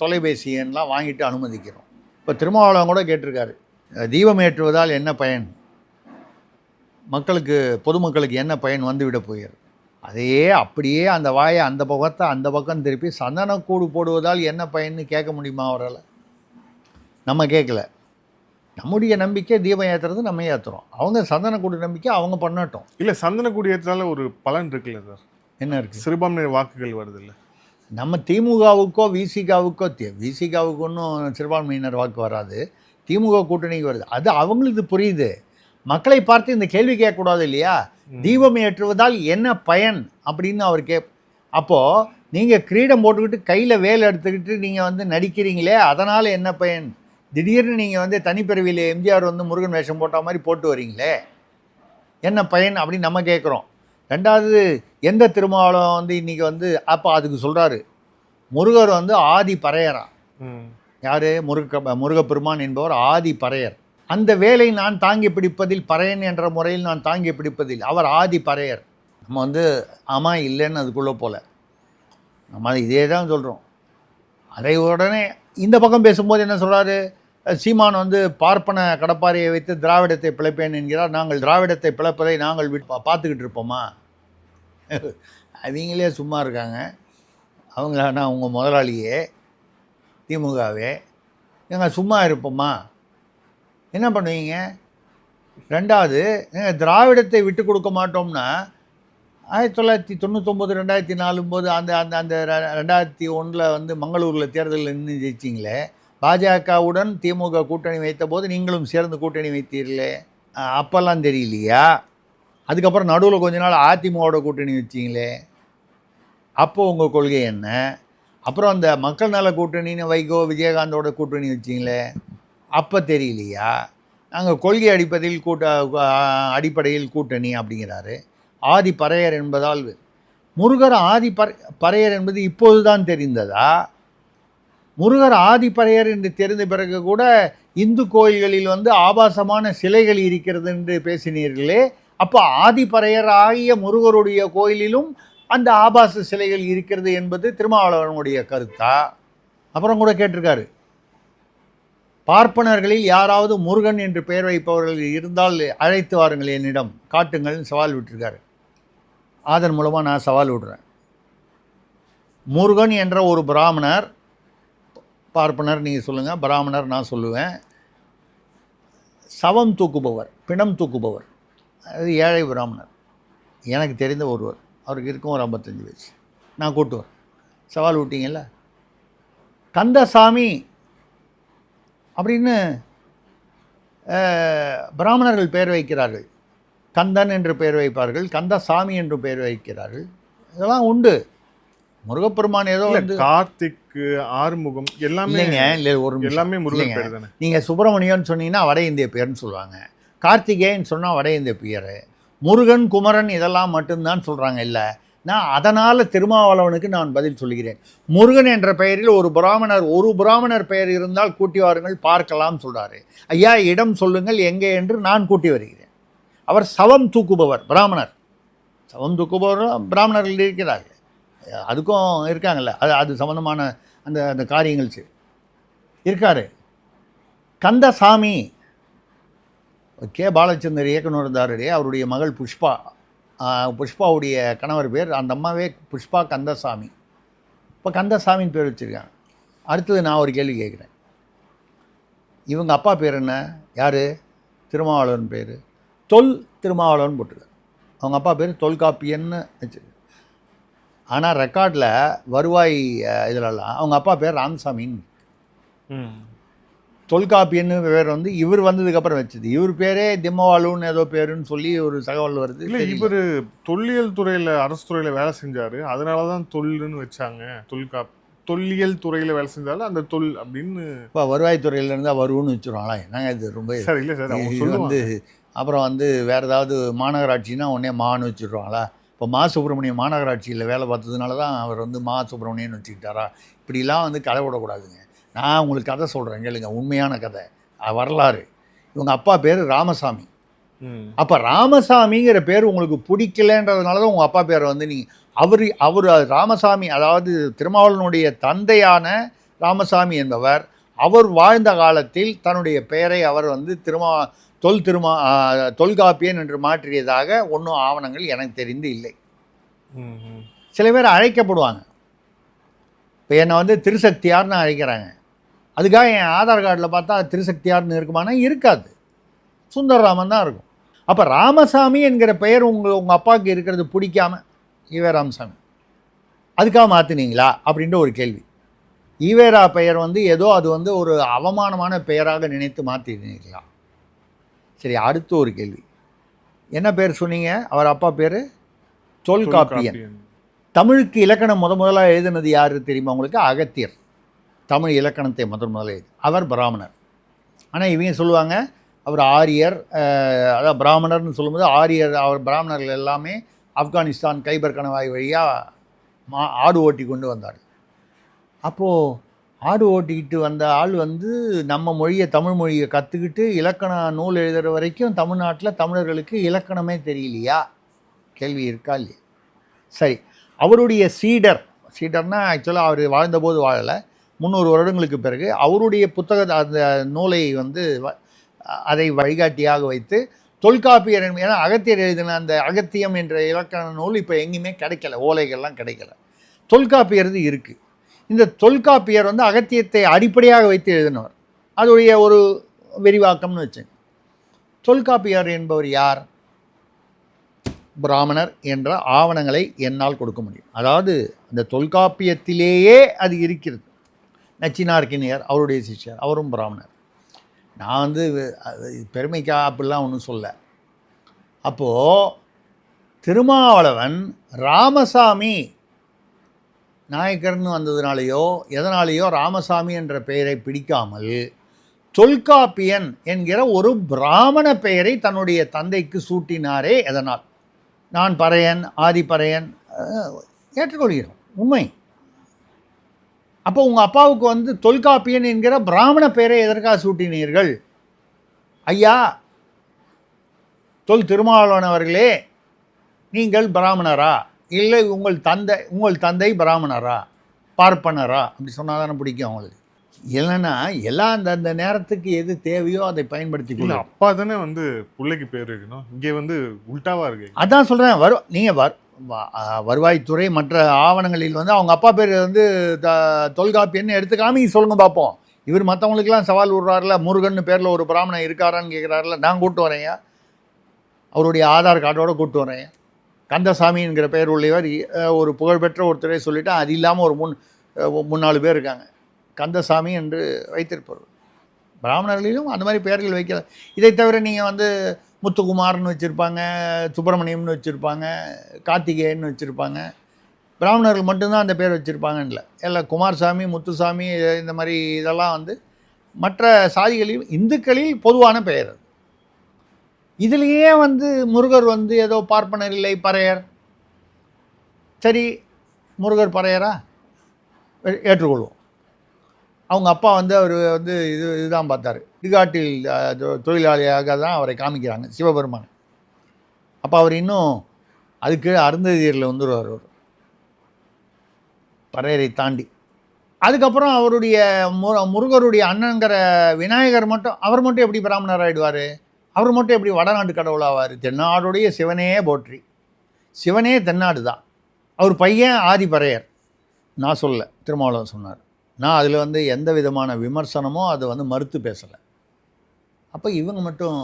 தொலைபேசி எண்லாம் வாங்கிட்டு அனுமதிக்கிறோம். இப்போ திருமாவளவன் கூட கேட்டிருக்காரு, தீபம் ஏற்றுவதால் என்ன பயன், பொதுமக்களுக்கு என்ன பயன் வந்துவிட போகிறது. அதையே அப்படியே அந்த வாயை அந்த பக்கம் திருப்பி சந்தனக்கூடு போடுவதால் என்ன பயன்னு கேட்க முடியுமா அவரால்? நம்ம கேட்கல. நம்முடைய நம்பிக்கை தீபம் ஏற்றுறது நம்ம ஏற்றுறோம், அவங்க சந்தனக்கூடு நம்பிக்கை அவங்க பண்ணட்டும். இல்லை, சந்தனக்கூடு ஏற்றுறதால ஒரு பலன் இருக்குல்ல சார்? என்ன இருக்குது? சிறுபான்மையினர் வாக்குகள் வருது இல்லை? நம்ம திமுகவுக்கோ விசிகாவுக்கு ஒன்றும் சிறுபான்மையினர் வாக்கு வராது, திமுக கூட்டணிக்கு வருது. அது அவங்களுக்கு புரியுது. மக்களை பார்த்து இந்த கேள்வி கேட்கக்கூடாது இல்லையா? தீபம் ஏற்றுவதால் என்ன பயன் அப்படின்னு அவர் அப்போது நீங்கள் கிரீடம் போட்டுக்கிட்டு கையில் வேலை எடுத்துக்கிட்டு நீங்கள் வந்து நடிக்கிறீங்களே, அதனால் என்ன பயன்? திடீர்னு நீங்கள் வந்து தனிப்பிறவியில் எம்ஜிஆர் வந்து முருகன் வேஷம் போட்ட மாதிரி போட்டு வரீங்களே, என்ன பயன் அப்படின்னு நம்ம கேட்குறோம். ரெண்டாவது, எந்த திருமாவளவன் வந்து இன்றைக்கி வந்து அப்போ அதுக்கு சொல்கிறாரு, முருகர் வந்து ஆதி பறையரா. யார்? முருகப்பெருமான் என்பவர் ஆதி பறையர். அந்த வேலை நான் தாங்கி பிடிப்பதில், பறையன் என்ற முறையில் நான் தாங்கி பிடிப்பதில் அவர் ஆதி பறையர். நம்ம வந்து ஆமாம் இல்லைன்னு அதுக்குள்ளே போல நம்ம இதே தான் சொல்கிறோம். அதை உடனே இந்த பக்கம் பேசும்போது என்ன சொல்கிறாரு, சீமான் வந்து பார்ப்பன கடப்பாறையை வைத்து திராவிடத்தை பிழைப்பேன் என்கிறார். நாங்கள் திராவிடத்தை பிழைப்பதை நாங்கள் பார்த்துக்கிட்டு இருப்போமா? அவங்களே சும்மா இருக்காங்க. அவங்களானா அவங்க முதலாளியே திமுகவே, எங்கள் சும்மா இருப்போமா? என்ன பண்ணுவீங்க? ரெண்டாவது, திராவிடத்தை விட்டு கொடுக்க மாட்டோம்னா 1999 2004 போது அந்த அந்த அந்த 2001 வந்து மங்களூரில் தேர்தலில் நின்று ஜெயிச்சிங்களே, பாஜகவுடன் திமுக கூட்டணி வைத்த போது நீங்களும் சேர்ந்து கூட்டணி வைத்தீர்களே, அப்போல்லாம் தெரியலையா? அதுக்கப்புறம் நடுவில் கொஞ்ச நாள் அதிமுகவோட கூட்டணி வச்சிங்களே, அப்போ உங்கள் கொள்கை என்ன? அப்புறம் அந்த மக்கள் நல கூட்டணின்னு வைகோ விஜயகாந்தோட கூட்டணி வச்சிங்களே, அப்போ தெரியலையா? நாங்கள் கொள்கை அடிப்படையில் கூட்டணி அப்படிங்கிறாரு. ஆதி பறையர் என்பதால் முருகர் ஆதி பறையர் என்பது இப்போது தான் தெரிந்ததா? முருகர் ஆதி பறையர் என்று தெரிந்த பிறகு கூட இந்து கோயில்களில் வந்து ஆபாசமான சிலைகள் இருக்கிறது என்று பேசினீர்களே, அப்போ ஆதி பறையர் ஆகிய முருகருடைய கோயிலிலும் அந்த ஆபாச சிலைகள் இருக்கிறது என்பது திருமாவளவனுடைய கருத்தா? அப்புறம் கூட கேட்டிருக்காரு, பார்ப்பனர்களில் யாராவது முருகன் என்று பெயர் வைப்பவர்கள் இருந்தால் அழைத்து வாருங்கள், என்னிடம் காட்டுங்கள்னு சவால் விட்டுருக்காரு. அதன் மூலமாக நான் சவால் விடுறேன். முருகன் என்ற ஒரு பிராமணர், பார்ப்பனர் நீங்கள் சொல்லுங்கள், பிராமணர் நான் சொல்லுவேன், சவம் தூக்குபவர், பிணம் தூக்குபவர், அது ஏழை பிராமணர், எனக்கு தெரிந்த ஒருவர், அவருக்கு இருக்கும் ஒரு 55 வயசு, நான் கூட்டுவேன். சவால் விட்டீங்கல்ல. கந்தசாமி அப்படின்னு பிராமணர்கள் பெயர் வைக்கிறார்கள், கந்தன் என்று பெயர் வைப்பார்கள், கந்தசாமி என்று பெயர் வைக்கிறார்கள், இதெல்லாம் உண்டு. முருகப்பெருமான் ஏதோ வந்து கார்த்திக், ஆறுமுகம் எல்லாமே இல்லை ஒரு எல்லாமே முருகன் பேர் தானே. நீங்கள் சுப்பிரமணியன் சொன்னீங்கன்னா வட இந்திய பேர்னு சொல்லுவாங்க, கார்த்திகேயன் சொன்னால் வட இந்திய பெயர், முருகன் குமரன் இதெல்லாம் மட்டும்தான் சொல்கிறாங்க. இல்லை, நான் அதனால் திருமாவளவனுக்கு நான் பதில் சொல்கிறேன். முருகன் என்ற பெயரில் ஒரு பிராமணர் பெயர் இருந்தால் கூட்டி வாருங்கள் பார்க்கலாம் சொல்கிறாரு. ஐயா இடம் சொல்லுங்கள் எங்கே என்று நான் கூட்டி வருகிறேன். அவர் சவம் தூக்குபவர், பிராமணர். சவம் தூக்குபவர் பிராமணர்கள் இருக்கிறார்கள், அதுக்கும் இருக்காங்கல்ல, அது சம்மந்தமான அந்த காரியங்கள் இருக்கார். கந்தசாமி, கே பாலச்சந்தர் இயக்குனர் இருந்தாருடைய அவருடைய மகள் புஷ்பா, புஷ்பாவுடைய கணவர் பேர், அந்த அம்மாவே புஷ்பா கந்தசாமி. இப்போ கந்தசாமின்னு பேர் வச்சுருக்காங்க. அடுத்தது நான் ஒரு கேள்வி கேட்குறேன், இவங்க அப்பா பேர் என்ன? யார்? திருமாவளவன் பேர், திருமாவளவன் போட்டுருக்காரு. அவங்க அப்பா பேர் தொல்காப்பியன்னு வச்சுருக்கு. ஆனால் ரெக்கார்டில் வருவாய் இதிலெல்லாம் அவங்க அப்பா பேர் ராமசாமின்னு. தொல்காப்பியன்னு பேர் வந்து இவர் வந்ததுக்கப்புறம் வச்சது. இவர் பேரே திம்மவாளுன்னு ஏதோ பேருன்னு சொல்லி ஒரு தகவல் வருது. இல்லை, இவர் தொல்லியல் துறையில் அரசு துறையில் வேலை செஞ்சார், அதனால தான் தொல்லுன்னு வச்சாங்க. தொல்லியல் துறையில் வேலை செஞ்சாலும் அந்த தொல் அப்படின்னு. இப்போ வருவாய்த்துறையில் இருந்தால் வருன்னு வச்சுருவாங்களா? என்னங்க இது ரொம்ப சார். இல்லை சார், இது வந்து அப்புறம் வந்து வேறு ஏதாவது மாநகராட்சின்னா உடனே மான்னு வச்சுருவாங்களா? இப்போ மா சுப்பிரமணியம் மாநகராட்சியில் வேலை பார்த்ததுனால தான் அவர் வந்து மா சுப்பிரமணியன்னு வச்சுக்கிட்டாரா? இப்படிலாம் வந்து கதை விடக்கூடாதுங்க. நான் உங்களுக்கு கதை சொல்கிறேன் கேளுங்க, உண்மையான கதை, வரலாறு. இவங்க அப்பா பேர் ராமசாமி. அப்போ ராமசாமிங்கிற பேர் உங்களுக்கு பிடிக்கலன்றதுனால தான் உங்கள் அப்பா பேரை வந்து நீங்கள் அவர் ராமசாமி, அதாவது திருமாவளவனுடைய தந்தையான ராமசாமி என்பவர், அவர் வாழ்ந்த காலத்தில் தன்னுடைய பெயரை அவர் வந்து தொல்காப்பியன் என்று மாற்றியதாக ஒன்றும் ஆவணங்கள் எனக்கு தெரிந்து இல்லை. சில பேர் அழைக்கப்படுவாங்க. இப்போ என்னை வந்து திருசக்தியார்னு அழைக்கிறாங்க, அதுக்காக என் ஆதார் கார்டில் பார்த்தா திருசக்தியார்னு இருக்குமானா இருக்காது, சுந்தரராமன் தான் இருக்கும். அப்போ ராமசாமி என்கிற பெயர் உங்கள் அப்பாவுக்கு இருக்கிறது பிடிக்காமல் ஈவே ராமசாமி, அதுக்காக மாற்றினீங்களா அப்படின்ற ஒரு கேள்வி. ஈவேரா பெயர் வந்து ஏதோ அது வந்து ஒரு அவமானமான பெயராக நினைத்து மாற்றினீங்களா? சரி, அடுத்து ஒரு கேள்வி, என்ன பேர் சொன்னீங்க? அவர் அப்பா பேர் தொல்காப்பியன். தமிழுக்கு இலக்கணம் முதலாக எழுதினது யார் தெரியுமா உங்களுக்கு? அகத்தியர். தமிழ் இலக்கணத்தை முதல்ல எழுதி, அவர் பிராமணர். ஆனால் இவங்க சொல்லுவாங்க அவர் ஆரியர், அதாவது பிராமணர்னு சொல்லும்போது ஆரியர், அவர் பிராமணர்கள் எல்லாமே ஆப்கானிஸ்தான் கைபர் கணவாய் வழியாக ஆடு ஓட்டி கொண்டு வந்தார். அப்போது ஆடு ஓட்டிக்கிட்டு வந்த ஆள் வந்து நம்ம மொழியை, தமிழ் மொழியை கற்றுக்கிட்டு இலக்கண நூல் எழுதுகிற வரைக்கும் தமிழ்நாட்டில் தமிழர்களுக்கு இலக்கணமே தெரியலையா? கேள்வி இருக்கா இல்லையா? சரி, அவருடைய சீடர்னால் ஆக்சுவலாக அவர் வாழ்ந்தபோது வாழலை, 300 வருடங்களுக்கு பிறகு அவருடைய புத்தக அந்த நூலை வந்து அதை வழிகாட்டியாக வைத்து தொல்காப்பியர், ஏன்னா அகத்தியர் எழுதின அந்த அகத்தியம் என்ற இலக்கண நூல் இப்போ எங்கேயுமே கிடைக்கல, ஓலைகள்லாம் கிடைக்கல. தொல்காப்பியர் இருக்குது. இந்த தொல்காப்பியர் வந்து அகத்தியத்தை அடிப்படையாக வைத்து எழுதினவர், அதோடைய ஒரு விரிவாக்கம்னு வச்சு. தொல்காப்பியர் என்பவர் யார்? பிராமணர் என்ற ஆவணங்களை என்னால் கொடுக்க முடியும். அதாவது அந்த தொல்காப்பியத்திலேயே அது இருக்கிறது. நச்சினார்க்கினியர் அவருடைய சிஷ்யர், அவரும் பிராமணர். நான் வந்து பெருமைக்கா அப்படிலாம் ஒன்றும் சொல்ல. அப்போது திருமாவளவன் ராமசாமி நாயக்கர்னு வந்ததுனாலேயோ எதனாலேயோ ராமசாமி என்ற பெயரை பிடிக்காமல் தொல்காப்பியன் என்கிற ஒரு பிராமண பெயரை தன்னுடைய தந்தைக்கு சூட்டினாரே எதனால்? நான் பறையன், ஆதிப்பறையன், ஏற்றுக்கொள்கிறோம், உண்மை. அப்போ உங்கள் அப்பாவுக்கு வந்து தொல்காப்பியன் என்கிற பிராமண பெயரை எதற்காக சூட்டினீர்கள்? ஐயா தொல் திருமாவளவன் அவர்களே, நீங்கள் பிராமணரா, இல்லை உங்கள் தந்தை பிராமணரா, பார்ப்பனரா, அப்படி சொன்னால் தானே பிடிக்கும் அவங்களுக்கு. இல்லைன்னா எல்லாம் அந்த நேரத்துக்கு எது தேவையோ அதை பயன்படுத்தி அப்பா தானே வந்து பிள்ளைக்கு பேர் வைக்கணும். இங்கே வந்து உல்டாவா இருக்கு. அதான் சொல்கிறேன். நீங்கள் வருவாய்த்துறை மற்ற ஆவணங்களில் வந்து அவங்க அப்பா பேர் வந்து தொல்காப்பியன்னு எடுத்துக்காம சொல்லுங்க பார்ப்போம். இவர் மற்றவங்களுக்கெல்லாம் சவால் விடுறாருல, முருகன் பேரில் ஒரு பிராமணன் இருக்காரான்னு கேட்குறாருல, நான் கூப்பிட்டு வரேன், அவருடைய ஆதார் கார்டோடு கூப்பிட்டு வரேன். கந்தசாமிங்கிற பெயர் உள்ளவர் ஒரு புகழ்பெற்ற ஒருத்தரை சொல்லிவிட்டு அது இல்லாமல் ஒரு 3-4 பேர் இருக்காங்க கந்தசாமி என்று வைத்திருப்பவர். பிராமணர்களிலும் அந்த மாதிரி பெயர்கள் வைக்கல. இதை தவிர நீங்கள் வந்து முத்துக்குமார்னு வச்சுருப்பாங்க, சுப்பிரமணியம்னு வச்சுருப்பாங்க, கார்த்திகேயன்னு வச்சுருப்பாங்க. பிராமணர்கள் மட்டும்தான் அந்த பேர் வச்சுருப்பாங்கன்னு இல்லை, எல்லாம் குமாரசாமி, முத்துசாமி, இந்த மாதிரி இதெல்லாம் வந்து மற்ற சாதிகளில் இந்துக்களில் பொதுவான பெயர். அது இதுலேயே வந்து முருகர் வந்து ஏதோ பார்ப்பனர் இல்லை, பறையர். சரி, முருகர் பறையரா ஏற்றுக்கொள்வோம். அவங்க அப்பா வந்து அவர் வந்து இதுதான் பார்த்தார், இடுகாட்டில் தொழிலாளியாக தான் அவரை காமிக்கிறாங்க சிவபெருமான். அப்போ அவர் இன்னும் அதுக்கு அருந்ததியரில் வந்துடுவார் அவர், பறையரை தாண்டி. அதுக்கப்புறம் அவருடைய முருகருடைய அண்ணங்கிற விநாயகர் மட்டும், அவர் மட்டும் எப்படி பிராமணர் ஆகிடுவார்? அவர் மட்டும் எப்படி வடநாட்டு கடவுளாவார்? தென்னாடுடைய சிவனே போற்றி, சிவனே தென்னாடு தான். அவர் பையன் ஆதிப்பறையர். நான் சொல்ல, திருமாவளவன் சொன்னார். நான் அதில் வந்து எந்த விதமான விமர்சனமோ அதை வந்து மறுத்து பேசலை. அப்போ இவங்க மட்டும்,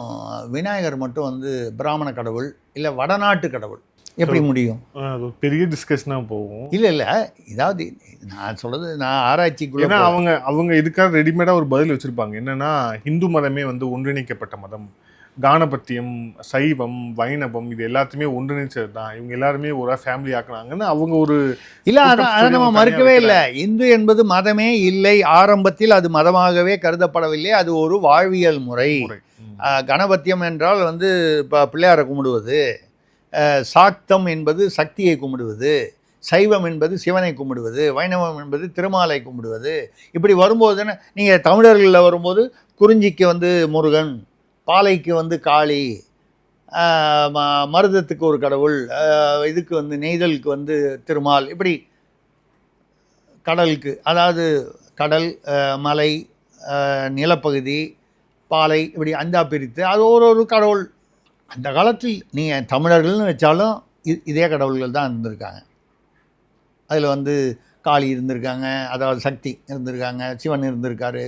விநாயகர் மட்டும் வந்து பிராமண கடவுள் இல்லை வடநாட்டு கடவுள் எப்படி முடியும்? பெரிய டிஸ்கஷனாக போகும். இல்லை இதாவது நான் சொல்கிறது, நான் ஆராய்ச்சிக்குள்ள அவங்க இதுக்காக ரெடிமேடாக ஒரு பதில் வச்சுருப்பாங்க. என்னென்னா, இந்து மதமே வந்து ஒன்றிணைக்கப்பட்ட மதம், கானபத்தியம், சைவம், வைணவம், இது எல்லாத்தையுமே ஒன்றிணைச்சது தான், இவங்க எல்லாருமே ஒரு ஃபேமிலி ஆக்குனாங்கன்னு அவங்க ஒரு இல்லை. அதை நம்ம மறுக்கவே இல்லை. இந்து என்பது மதமே இல்லை, ஆரம்பத்தில் அது மதமாகவே கருதப்படவில்லை, அது ஒரு வாழ்வியல் முறை. கணபத்தியம் என்றால் வந்து இப்போ பிள்ளையாரை கும்பிடுவது, சாக்தம் என்பது சக்தியை கும்பிடுவது, சைவம் என்பது சிவனை கும்பிடுவது, வைணவம் என்பது திருமாலை கும்பிடுவது. இப்படி வரும்போது தானே நீங்கள் தமிழர்களில் வரும்போது குறிஞ்சிக்கு வந்து முருகன், பாலைக்கு வந்து காளி, மருதத்துக்கு ஒரு கடவுள், இதுக்கு வந்து நெய்தலுக்கு வந்து திருமால், இப்படி கடலுக்கு, அதாவது கடல், மலை, நிலப்பகுதி, பாலை, இப்படி அஞ்சா பிரித்து அது ஒரு கடவுள். அந்த காலத்தில் நீங்கள் தமிழர்கள்னு வச்சாலும் இதே கடவுள்கள் தான் இருந்திருக்காங்க. அதில் வந்து காளி இருந்திருக்காங்க, அதாவது சக்தி இருந்திருக்காங்க, சிவன் இருந்திருக்காரு,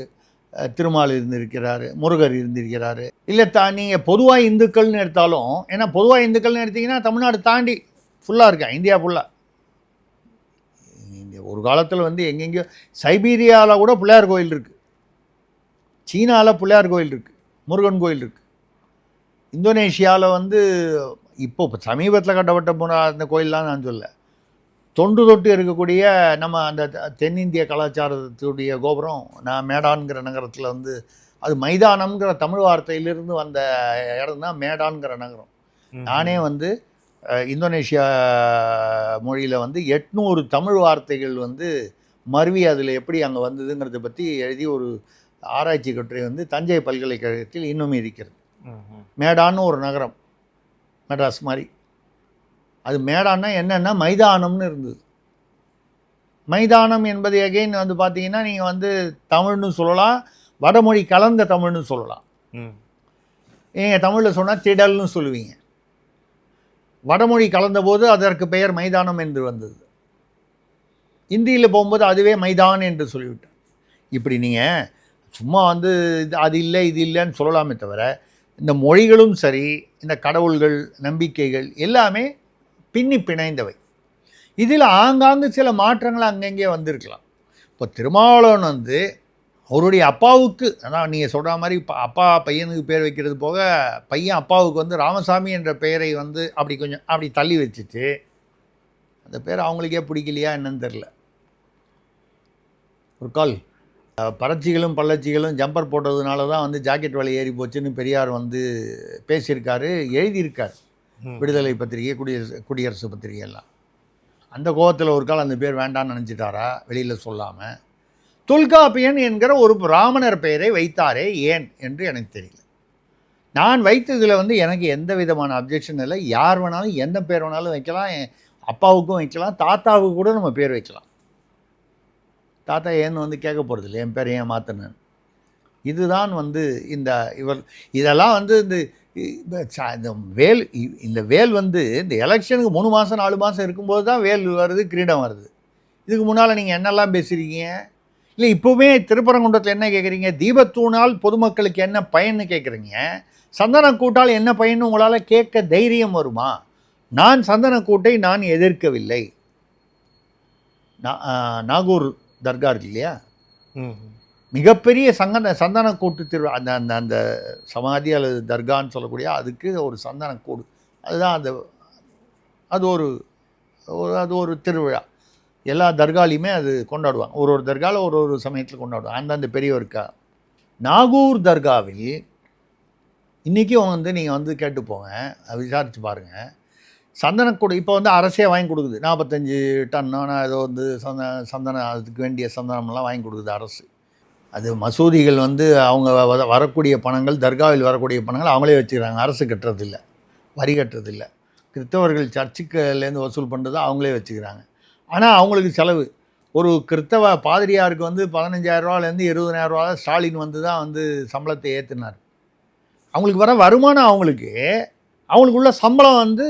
திருமால் இருந்திருக்கிறாரு, முருகர் இருந்திருக்கிறாரு. இல்லை நீங்கள் பொதுவாக இந்துக்கள்னு எடுத்தாலும், ஏன்னா பொதுவாக இந்துக்கள்னு எடுத்திங்கன்னா தமிழ்நாடு தாண்டி ஃபுல்லாக இருக்கேன், இந்தியா ஃபுல்லாக. ஒரு காலத்தில் வந்து எங்கெங்கேயோ சைபீரியாவில் கூட பிள்ளையார் கோயில் இருக்குது, சீனாவில் பிள்ளையார் கோயில் இருக்குது, முருகன் கோயில் இருக்குது. இந்தோனேஷியாவில் வந்து இப்போ சமீபத்தில் கட்டப்பட்ட அந்த கோயிலெலாம் நான் சொல்ல, தொன்று தொட்டு இருக்கக்கூடிய நம்ம அந்த தென்னிந்திய கலாச்சாரத்துடைய கோபுரம், நான் மேடான்கிற நகரத்தில் வந்து, அது மைதானம்ங்கிற தமிழ் வார்த்தையிலிருந்து வந்த இடம் தான் மேடான்கிற நகரம். நானே வந்து இந்தோனேஷியா மொழியில் வந்து 800 தமிழ் வார்த்தைகள் வந்து மருவி அதில் எப்படி அங்கே வந்ததுங்கிறத பற்றி எழுதி ஒரு ஆராய்ச்சி கட்டுரை வந்து தஞ்சை பல்கலைக்கழகத்தில் இன்னும் இருக்கிறது. மேடான்னு ஒரு நகரம், மெட்ராஸ் மாதிரி. அது மேடான்னா என்னென்னா மைதானம்னு இருந்தது. மைதானம் என்பது எகைன் வந்து பார்த்தீங்கன்னா நீங்கள் வந்து தமிழ்னு சொல்லலாம், வடமொழி கலந்த தமிழ்னு சொல்லலாம். நீங்கள் தமிழில் சொன்னால் திடல்னு சொல்லுவீங்க, வடமொழி கலந்தபோது அதற்கு பெயர் மைதானம் என்று வந்தது. இந்தியில் போகும்போது அதுவே மைதான் என்று சொல்லிவிட்டேன். இப்படி நீங்கள் சும்மா வந்து அது இல்லை இது இல்லைன்னு சொல்லலாமே தவிர, இந்த மொழிகளும் சரி, இந்த கடவுள்கள், நம்பிக்கைகள் எல்லாமே பின்னி பிணைந்தவை. இதில் ஆங்காங்கு சில மாற்றங்கள் அங்கங்கே வந்திருக்கலாம். இப்போ திருமாவளவன் வந்து அவருடைய அப்பாவுக்கு, அதான் நீங்கள் சொல்கிற மாதிரி அப்பா பையனுக்கு பேர் வைக்கிறது போக பையன் அப்பாவுக்கு வந்து ராமசாமி என்ற பெயரை வந்து அப்படி கொஞ்சம் அப்படி தள்ளி வச்சுட்டு அந்த பேர் அவங்களுக்கே பிடிக்கலையா என்னன்னு தெரில. ஒரு கால் பறச்சிகளும் பள்ளச்சிகளும் ஜம்பர் போட்டதுனால தான் வந்து ஜாக்கெட் விலை ஏறி போச்சுன்னு பெரியார் வந்து பேசியிருக்காரு, எழுதியிருக்கார். விடுதலை பத்திரிகை, குடியரசு பத்திரிகை எல்லாம். அந்த கோபத்தில் ஒரு கால் அந்த பேர் வேண்டான்னு நினச்சிட்டாரா வெளியில் சொல்லாமல். தொல்காப்பியன் என்கிற ஒரு பிராமணர் பெயரை வைத்தாரே ஏன் என்று எனக்கு தெரியல. நான் வைத்ததில் வந்து எனக்கு எந்த விதமான அப்ஜெக்ஷன் இல்லை. யார் வேணாலும் எந்த பேர் வேணாலும் வைக்கலாம். என் அப்பாவுக்கும் வைக்கலாம், தாத்தாவுக்கு கூட நம்ம பேர் வைக்கலாம். தாத்தா ஏன்னு வந்து கேட்க போகிறது இல்லை என் பேர் ஏன் மாற்றினேன். இதுதான் வந்து இதெல்லாம் வந்து இந்த வேல் வந்து இந்த எலெக்ஷனுக்கு 3 மாதம் 4 மாதம் இருக்கும்போது தான் வேல் வருது, கிரீடம் வருது. இதுக்கு முன்னால் நீங்கள் என்னெல்லாம் பேசுகிறீங்க? இல்லை இப்போவுமே திருப்பரங்குன்றத்தில் என்ன கேட்குறீங்க? தீபத்தூணால் பொதுமக்களுக்கு என்ன பயன்னு கேட்குறீங்க. சந்தனக்கூட்டால் என்ன பயன்னு உங்களால் கேட்க தைரியம் வருமா? நான் சந்தனக்கூட்டை நான் எதிர்க்கவில்லை. நாகூர் தர்கா இருக்கு இல்லையா, மிகப்பெரிய சந்தனக்கூட்டு திருவிழா. அந்த அந்த அந்த சமாதி அல்லது தர்கான்னு சொல்லக்கூடிய அதுக்கு ஒரு சந்தனக்கூடு, அதுதான் அது ஒரு திருவிழா. எல்லா தர்காலையுமே அது கொண்டாடுவாங்க. ஒரு தர்காவில் ஒரு சமயத்தில் கொண்டாடுவாங்க அந்தந்த பெரியவருக்கா. நாகூர் தர்காவில் இன்றைக்கும் வந்து நீங்கள் வந்து கேட்டு போங்க, விசாரித்து பாருங்கள். சந்தனக்கூடு இப்போ வந்து அரசே வாங்கி கொடுக்குது. 45 டன்னான ஏதோ வந்து சந்தனம், அதுக்கு வேண்டிய சந்தனம்லாம் வாங்கி கொடுக்குது அரசு. அது மசூதிகள் வந்து அவங்க வரக்கூடிய பணங்கள், தர்காவில் வரக்கூடிய பணங்கள் அவங்களே வச்சுக்கிறாங்க. அரசு கட்டுறதில்ல, வரி கட்டுறதில்ல. கிறிஸ்தவர்கள் சர்ச்சுக்குலேருந்து வசூல் பண்ணுறது அவங்களே வச்சுக்கிறாங்க. ஆனால் அவங்களுக்கு செலவு. ஒரு கிறிஸ்தவ பாதிரியாருக்கு வந்து 15,000 ரூபாலேருந்து 20,000 ரூபா ஸ்டாலின் வந்து தான் வந்து சம்பளத்தை ஏற்றினார். அவங்களுக்கு வர வருமானம் அவங்களுக்குள்ள சம்பளம் வந்து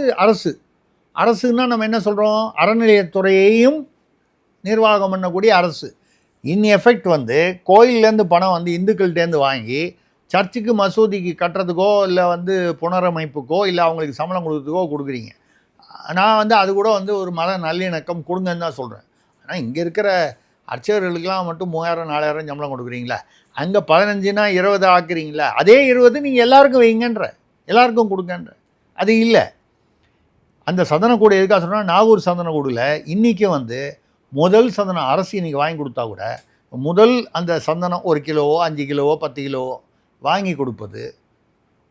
அரசுன்னா நம்ம என்ன சொல்கிறோம்? அறநிலையத்துறையையும் நிர்வாகம் பண்ணக்கூடிய அரசு. இன் எஃபெக்ட் வந்து கோயிலேருந்து பணம் வந்து இந்துக்கள்கிட்டேருந்து வாங்கி சர்ச்சுக்கு மசூதிக்கு கட்டுறதுக்கோ இல்லை வந்து புனரமைப்புக்கோ இல்லை அவங்களுக்கு சம்பளம் கொடுக்குறதுக்கோ கொடுக்குறீங்க. நான் வந்து அது கூட வந்து ஒரு மத நல்லிணக்கம் கொடுங்கன்னு தான் சொல்கிறேன். ஆனால் இங்கே இருக்கிற அர்ச்சகர்களுக்கெல்லாம் மட்டும் 3,000 4,000 சம்பளம் கொடுக்குறீங்களா? அங்கே 15னா 20 ஆக்குறீங்களா? அதே 20 நீங்கள் எல்லாருக்கும் வைங்கன்ற, எல்லாருக்கும் கொடுங்கன்ற. அது இல்லை. அந்த சந்தனக்கூடு எதுக்காக சொன்னால், நாகூர் சந்தனக்கூடில் இன்றைக்கும் வந்து முதல் சந்தனம் அரசு இன்றைக்கி வாங்கி கொடுத்தா கூட முதல் அந்த சந்தனம் 1 கிலோவோ 5 கிலோவோ 10 கிலோவோ வாங்கி கொடுப்பது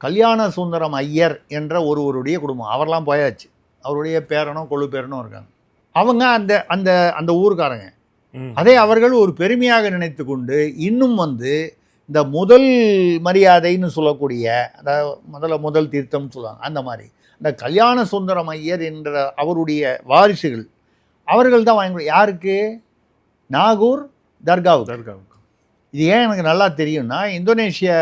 கல்யாண சுந்தரம் ஐயர் என்ற ஒருவருடைய குடும்பம். அவரெல்லாம் போயாச்சு. அவருடைய பேரனும் கொள்ளு பேரனும் இருக்காங்க. அவங்க அந்த அந்த அந்த ஊருக்காரங்க. அதை அவர்கள் ஒரு பெருமையாக நினைத்து கொண்டு இன்னும் வந்து இந்த முதல் மரியாதைன்னு சொல்லக்கூடிய, அதாவது முதல் தீர்த்தம்னு சொல்லுவாங்க, அந்த மாதிரி இந்த கல்யாண சுந்தரம் ஐயர் என்ற அவருடைய வாரிசுகள் அவர்கள் தான் வாங்கி. யாருக்கு? நாகூர் தர்காவுக்கு. இது ஏன் எனக்கு நல்லா தெரியும்னா, இந்தோனேஷிய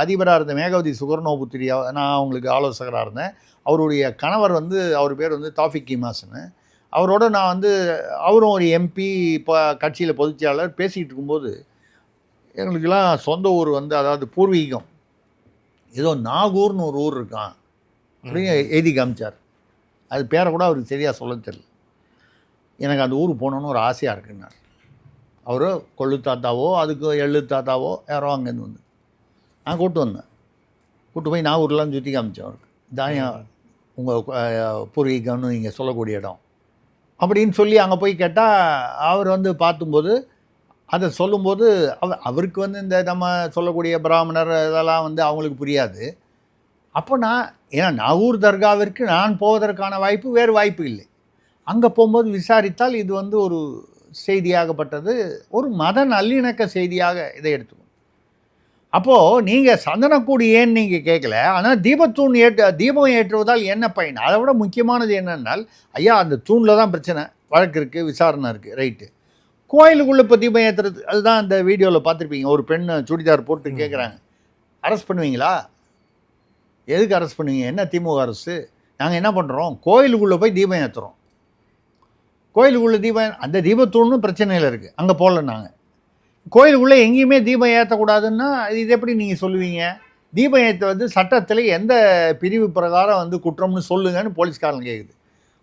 அதிபராக இருந்த மேகவதி சுகர்ணோபுத்திரி, நான் அவங்களுக்கு ஆலோசகராக இருந்தேன். அவருடைய கணவர் வந்து, அவர் பேர் வந்து தாஃபிக் கிமாஸ்னு. அவரோட நான் வந்து, அவரும் ஒரு எம்பி, இப்போ கட்சியில் பொதுச்செயலாளர், பேசிக்கிட்டு இருக்கும்போது எங்களுக்கெல்லாம் சொந்த ஊர் வந்து, அதாவது பூர்வீகம் ஏதோ நாகூர்னு ஒரு ஊர் இருக்கான் அப்படின்னு எழுதி காமிச்சார். அது பேரை கூட அவருக்கு சரியாக சொல்ல தெரியல. எனக்கு அந்த ஊருக்கு போகணுன்னு ஒரு ஆசையாக இருக்குன்னார். அவரோ கொள்ளு தாத்தாவோ அதுக்கு எள்ளு தாத்தாவோ யாரோ அங்கேருந்து வந்து நான் கூப்பிட்டு போய் நாகூர்லாம் சுற்றி காமிச்சேன் அவருக்கு. தான் உங்கள் பூர்வீகம்னு நீங்கள் சொல்லக்கூடிய இடம் அப்படின்னு சொல்லி அங்கே போய் கேட்டால் அவர் வந்து பார்த்தும்போது அதை சொல்லும்போது அவருக்கு வந்து இந்த நம்ம சொல்லக்கூடிய பிராமணர் இதெல்லாம் வந்து அவங்களுக்கு புரியாது. அப்போ ஏன்னா நாகூர் தர்காவிற்கு நான் போவதற்கான வேறு வாய்ப்பு இல்லை. அங்கே போகும்போது விசாரித்தால் இது வந்து ஒரு செய்தியாகப்பட்டது, ஒரு மத நல்லிணக்க செய்தியாக இதை எடுத்துக்கணும். அப்போது நீங்கள் சந்தனக்கூடு ஏன்னு நீங்கள் கேட்கல, ஆனால் தீபம் ஏற்றுவதால் என்ன பயன்? அதை விட முக்கியமானது என்னென்னால், ஐயா அந்த தூணில் தான் பிரச்சனை, வழக்கு இருக்குது, விசாரணை இருக்குது, ரைட்டு. கோயிலுக்குள்ளே இப்போ தீபம் ஏற்றுறது, அதுதான் அந்த வீடியோவில் பார்த்துருப்பீங்க. ஒரு பெண் சுடிதார் போட்டு கேட்குறாங்க, அரெஸ்ட் பண்ணுவீங்களா? எதுக்கு அரெஸ்ட் பண்ணுவீங்க? என்ன திமுக அரசு? நாங்கள் என்ன பண்ணுறோம்? கோயிலுக்குள்ளே போய் தீபம் ஏற்றுறோம். கோயிலுக்குள்ளே தீபம், அந்த தீபத்தூண்னு பிரச்சனையில் இருக்குது, அங்கே போகல. நாங்கள் கோயிலுக்குள்ளே எங்கேயுமே தீபம் ஏற்றக்கூடாதுன்னா இது எப்படி நீங்கள் சொல்லுவீங்க? தீபம் ஏற்றுவது சட்டத்தில் எந்த பிரிவு பிரகாரம் வந்து குற்றம்னு சொல்லுங்கன்னு போலீஸ்காரன் கேட்குது.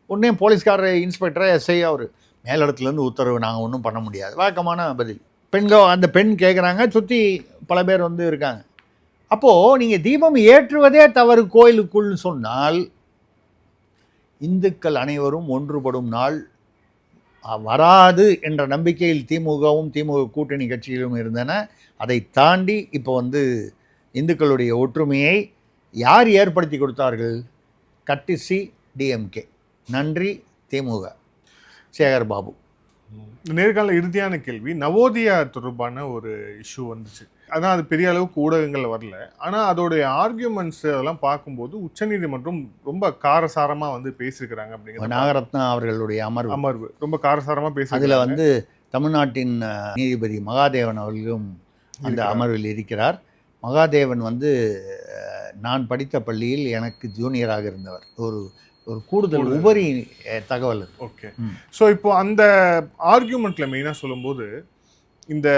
உடனே போலீஸ்காரர் இன்ஸ்பெக்டரை எஸ்ஐ அவர் மேலிடத்துலேருந்து உத்தரவு, நாங்கள் ஒன்றும் பண்ண முடியாது, வழக்கமான பதில். அந்த பெண் கேட்குறாங்க, சுற்றி பல பேர் வந்து இருக்காங்க. அப்போது நீங்கள் தீபம் ஏற்றுவதே தவறு கோயிலுக்குள்னு சொன்னால், இந்துக்கள் அனைவரும் ஒன்றுபடும் நாள் வராது என்ற நம்பிக்கையில் திமுகவும் திமுக கூட்டணி கட்சிகளும் இருந்தன. அதை தாண்டி இப்போ வந்து இந்துக்களுடைய ஒற்றுமையை யார் ஏற்படுத்தி கொடுத்தார்கள்? கட்டிசி டிஎம்கே. நன்றி திமுக, சேகர் பாபு. நேர்காணல இறுதியான கேள்வி, நவோதயா தொடர்பான ஒரு இஷ்யூ வந்துச்சு. அதான் அது பெரிய அளவுக்கு ஊடகங்கள் வரல. ஆனால் அதோடைய ஆர்கியூமெண்ட்ஸ் அதெல்லாம் பார்க்கும்போது உச்சநீதிமன்றம் ரொம்ப காரசாரமாக வந்து பேசியிருக்கிறாங்க. அப்படிங்கிற நாகரத்னா அவர்களுடைய அமர்வு ரொம்ப காரசாரமாக பேசி, அதில் வந்து தமிழ்நாட்டின் நீதிபதி மகாதேவன் அவர்களும் அந்த அமர்வில் இருக்கிறார். மகாதேவன் வந்து நான் படித்த பள்ளியில் எனக்கு ஜூனியராக இருந்தவர். ஒரு கூடுதல் உபரி தகவல். ஓகே. ஸோ இப்போ அந்த ஆர்கியூமெண்ட்ல மெயினாக சொல்லும்போது இந்த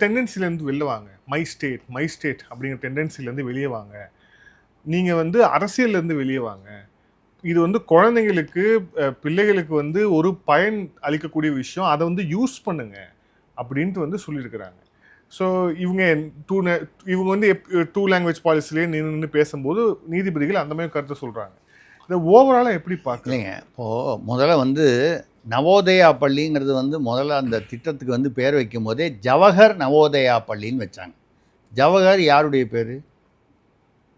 டெண்டன்சிலேருந்து வெளில வாங்க, மை ஸ்டேட் அப்படிங்கிற டெண்டன்சிலேருந்து வெளியே வாங்க, நீங்கள் வந்து அரசியல்லேருந்து வெளியே வாங்க, இது வந்து குழந்தைங்களுக்கு பிள்ளைகளுக்கு வந்து ஒரு பயன் அளிக்கக்கூடிய விஷயம், அதை வந்து யூஸ் பண்ணுங்க அப்படின்ட்டு வந்து சொல்லியிருக்கிறாங்க. ஸோ இவங்க வந்து 2 லாங்குவேஜ் பாலிசிலேயே நின்று பேசும்போது நீதிபதிகள் அந்த மாதிரி கருத்தை சொல்கிறாங்க. இதை ஓவராலாக எப்படி பார்க்கலைங்க? இப்போது முதல்ல வந்து நவோதயா பள்ளிங்கிறது வந்து முதல்ல அந்த திட்டத்துக்கு வந்து பேர் வைக்கும் போதே ஜவஹர் நவோதயா பள்ளின்னு வச்சாங்க. ஜவஹர் யாருடைய பேர்?